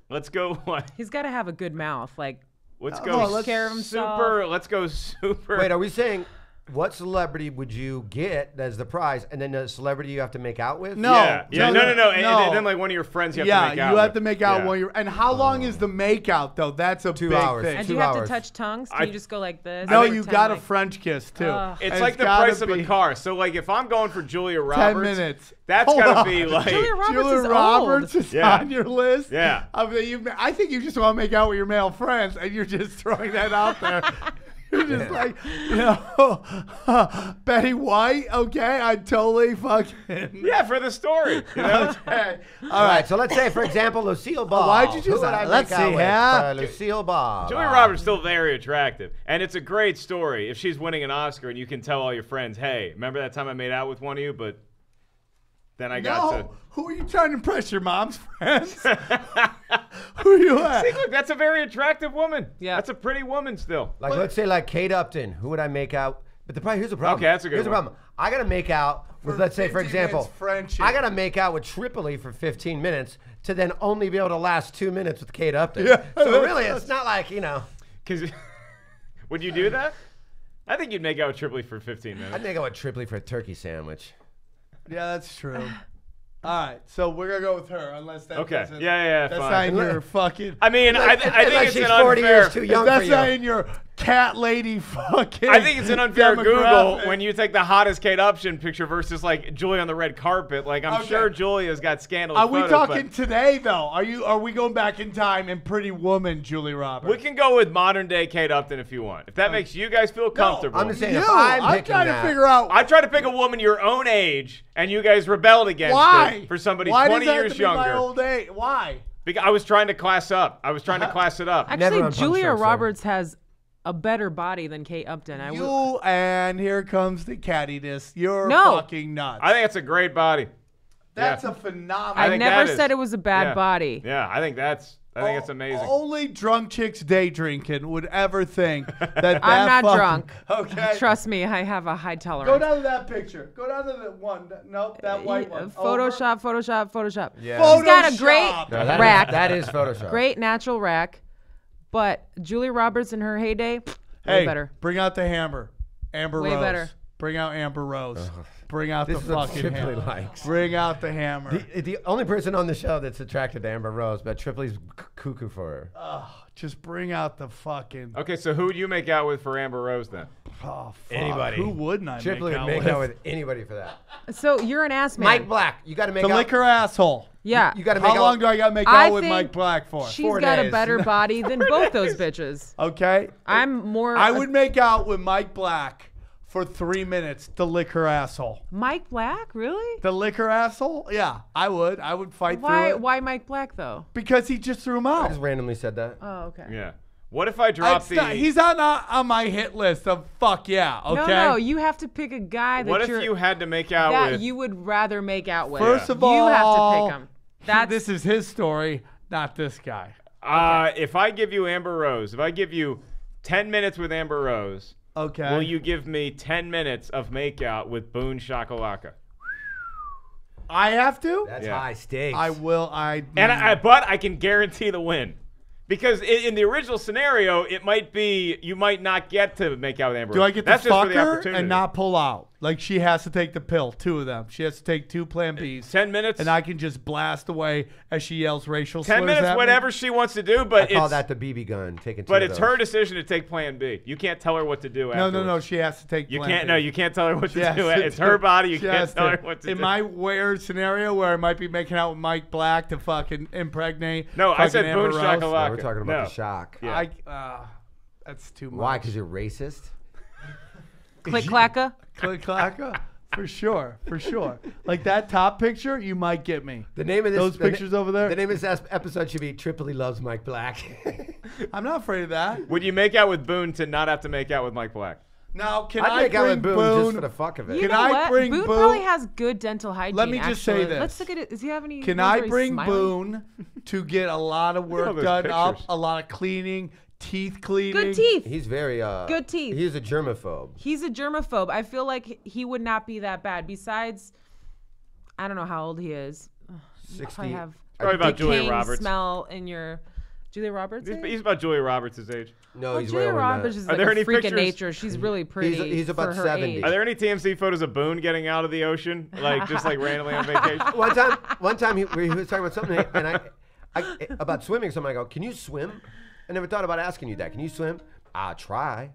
Let's go. He's got to have a good mouth. Like, Let's Oh, go. let's- care of himself. Super. Let's go super. Wait, are we saying what celebrity would you get as the prize, and then the celebrity you have to make out with? No. Yeah. Yeah. No. no. And then like one of your friends you have to make out you have with. to make out Yeah. while you're. And how long is the makeout though? That's a 2 big hours. thing. and Two do you have hours. to touch tongues? Can I- you just go like this? No, Or you pretend got a like- French kiss too. Ugh. It's And like the gotta price of be a car. So like if I'm going for Julia 10 Roberts, minutes. that's Hold gotta on. be like Julia Roberts Julia is Roberts old. is Yeah. on your list. Yeah. I think you just want to make out with your male friends, and you're just throwing that out there. You're just like, Betty White. Okay, I totally fucking. yeah for the story. You know. Okay. All right, so let's say, for example, Lucille Ball. why'd you Who choose would that? I Let's make out see, with? huh? Lucille Ball. Julia Roberts still very attractive, and it's a great story. If she's winning an Oscar, and you can tell all your friends, "Hey, remember that time I made out with one of you?" But then I got to. No, who are you trying to impress? Your mom's friends? Who are you at? See, look, that's a very attractive woman. Yeah. That's a pretty woman still. Like, let's say, like Kate Upton. Who would I make out? But here's the problem. Okay, that's a good Here's the one. problem. I gotta make out with, let's say, for 15 example, minutes friendship. I gotta make out with Tripoli for 15 minutes to then only be able to last 2 minutes with Kate Upton. Yeah, So really, it's not like Because would you do that? I think you'd make out with Tripoli for 15 minutes. I'd make out with Tripoli for a turkey sandwich. Yeah, that's true. All right, so we're gonna go with her, unless that Okay. doesn't- Yeah, that's fine. not in your fucking. I mean, I think Unless it's she's an 40 unfair. years too young for That's you. not in your cat lady fucking. I think it's an unfair Google demographic. when you take the hottest Kate Upton picture versus like Julia on the red carpet. Like I'm Okay. sure Julia's got scandalous Are we photos, talking but today though? Are we going back in time and Pretty Woman, Julie Roberts? we can go with modern day Kate Upton if you want. If that makes you guys feel comfortable. I'm just saying, You, if I'm picking trying that, to figure out I tried to pick a woman your own age, and you guys rebelled against why it for somebody Why 20 does that have years to be my younger. old age? Why? Because I was trying to class up. I was trying to class it up. Never Actually, on Punch Julia Drunk, sir. Roberts has a better body than Kate Upton. And here comes the cattiness. You're No. fucking nuts. I think it's a great body. That's yeah. a phenomenal. I I think never that is- said it was a bad yeah. body. Yeah, I think it's amazing. Only drunk chicks day drinking would ever think that. I'm not fucking- drunk. Okay. Trust me, I have a high tolerance. Go down to that picture. Go down to the one. Nope, that white one. Photoshop. Yeah. She's got a great Photoshop. No, that rack. is- that is Photoshop. Great natural rack. But Julia Roberts in her heyday, way Hey, better. bring out the hammer. Amber Way Rose. better. Bring out Amber Rose. Bring out This the is what fucking Tripoli hammer. likes. Bring out the hammer. The only person on the show that's attracted to Amber Rose, but Tripoli's cuckoo for her. Just bring out the fucking. Okay, so who would you make out with for Amber Rose then? Oh, fuck. Anybody. Who wouldn't I Tripoli make would out make with? out with anybody for that. So you're an ass man. Mike Black, you got to make To out. lick her asshole. Yeah. You got to make How out. long do I got to make I out with think Mike Black for? She's 4 got a days. better body than both those bitches. Okay. I'm more. I would make out with Mike Black for 3 minutes to lick her asshole. Mike Black, really? To lick her asshole? Yeah, I would. I would fight through it. Why Mike Black though? Because he just threw him I out. just randomly said that. Oh, okay. Yeah. What if I drop He's on my hit list of fuck yeah. Okay. No, you have to pick a guy that What if you're, you had to make out that with? you would rather make out with. First of you have to all, pick him. That's this is his story, not this guy. If I give you Amber Rose, if I give you 10 minutes with Amber Rose, Okay. will you give me 10 minutes of makeout with Boone Shakalaka? I have to? That's Yeah. high stakes. I will. But I can guarantee the win. Because in the original scenario, it might be you might not get to make out with Amber. Do I get That's to just fuck for the her opportunity. and not pull out? Like she has to take the pill, 2 of them. She has to take 2 Plan Bs. 10 minutes? And I can just blast away as she yells racial 10 slurs minutes, at me. whatever she wants to do, but I call it's that the BB gun. Taking two but of it's those. her decision to take Plan B. You can't tell her what to do. No, afterwards. she has to take You Plan can't. B. No, you can't tell her what She to has do. to It's do- her body. You she can't has tell to. her what to In do. my weird scenario where I might be making out with Mike Black to fucking impregnate. No, I fucking said Amber Boone Rose. Shakalaka. No, we're talking about No. the shock. Yeah. That's too much. Why? Because you're racist? Click clacka. Click clacka? For sure. Like that top picture, you might get me. The name of this, Those pictures over there? The name of this episode should be Tripoli Loves Mike Black. I'm not afraid of that. Would you make out with Boone to not have to make out with Mike Black? Now, can I'd I make out bring with Boone just for the fuck of it. You Can know I what? bring Boone Boone- probably has good dental hygiene. Let me just say actually. this. Let's look at it. Does he have any? Can ones I where he's bring smiling? Boone to get a lot of work those done up, pictures. a lot of cleaning, teeth cleaning? Good teeth. He's very Good teeth. He's a germaphobe. He's a germaphobe. I feel like he would not be that bad. Besides, I don't know how old he is. You 60. probably have Probably about Julia decaying Roberts. smell in your Julia Roberts. He's about Julia Roberts' age. No, Well, he's Julia wearing Roberts is Are like there a any freak of pictures? nature. She's really pretty. he's about for her 70. age. Are there any TMZ photos of Boone getting out of the ocean, like just like randomly on vacation? One time he was talking about something, and I about swimming. So I go, "Can you swim?" I never thought about asking you that. Can you swim? I'll try.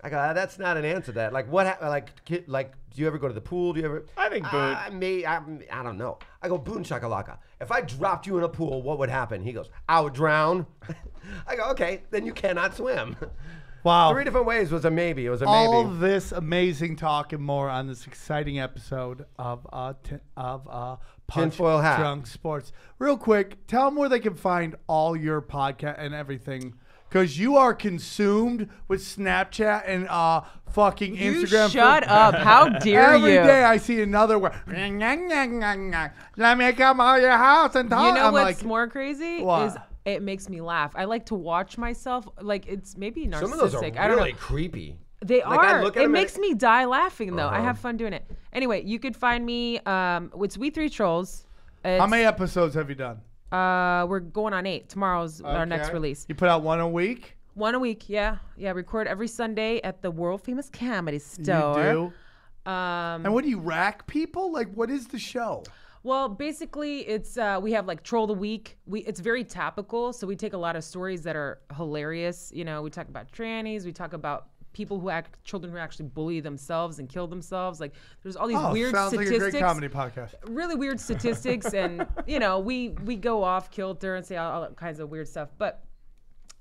I go, that's not an answer to that. Like what? Like, do you ever go to the pool? Do you ever? I think Boone. I don't know. I go, Boone Shakalaka. If I dropped you in a pool, what would happen? He goes, I would drown. I go, okay, then you cannot swim. Wow. 3 different ways was a maybe. It was a All maybe. of this amazing talk and more on this exciting episode of Punch Tinfoil Hat. Drunk Sports. Real quick, tell them where they can find all your podcast and everything. Because you are consumed with Snapchat and fucking You Instagram. shut up. How dare Every you? day I see another word. Let me come out your house and talk. You know I'm what's like, more crazy What? is it makes me laugh. I like to watch myself. Like it's maybe narcissistic. Some of those are I don't really know. creepy. They Like, I are. look at It them and- makes me die laughing though. I have fun doing it. Anyway, you could find me. It's We Three Trolls. how many episodes have you done? We're going on 8. Tomorrow's our next Okay. release. You put out one a week? 1 a week. Yeah. Record every Sunday at the world famous Comedy Store. You do? And what do you rack people? Like, what is the show? Well, basically, it's we have like Troll the Week. It's very topical, so we take a lot of stories that are hilarious. You know, we talk about trannies. We talk about children who actually bully themselves and kill themselves. Like, there's all these weird sounds statistics. like a great comedy podcast. Really weird statistics, and you know, we go off kilter and say all kinds of weird stuff. But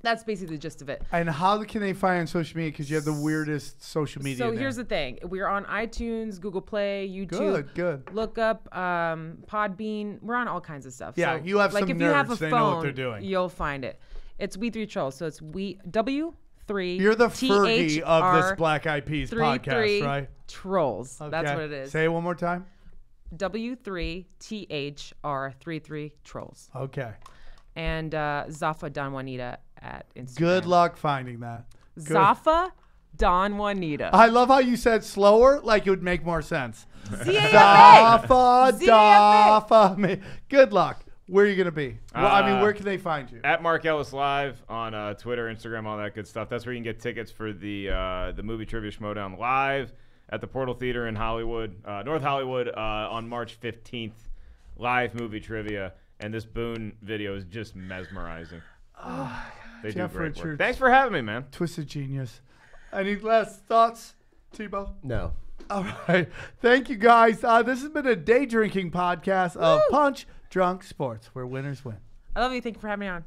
that's basically the gist of it. And how can they find on social media? Because you have the weirdest social media. So there. here's the thing: we're on iTunes, Google Play, YouTube. Good. Look up Podbean. We're on all kinds of stuff. Yeah, so, you have like some if you have a nerds, they phone, know what they're doing. You'll find it. It's We Three Trolls. So it's W3. You're the Fergie of this Black Eyed Peas podcast, 3 right? Trolls. That's Okay. what it is. Say it one more time. W3THR33 Trolls. Okay. And Zafa Don Juanita at Instagram. Good luck finding that. Good. Zafa Don Juanita. I love how you said slower, like it would make more sense. ZAFA. Zafa, ZAFA. Dafa. Good luck. Where are you going to be? Well, I mean, where can they find you? At Mark Ellis Live on Twitter, Instagram, all that good stuff. That's where you can get tickets for the movie Trivia Schmodown live at the Portal Theater in Hollywood, North Hollywood, on March 15th. Live movie trivia. And this Boone video is just mesmerizing. They Jeff do great work. Richards. Thanks for having me, man. Twisted Genius. Any last thoughts, Thibault? No. All right. Thank you, guys. This has been a day drinking podcast of Punch Drunk Sports, where winners win. I love you. Thank you for having me on.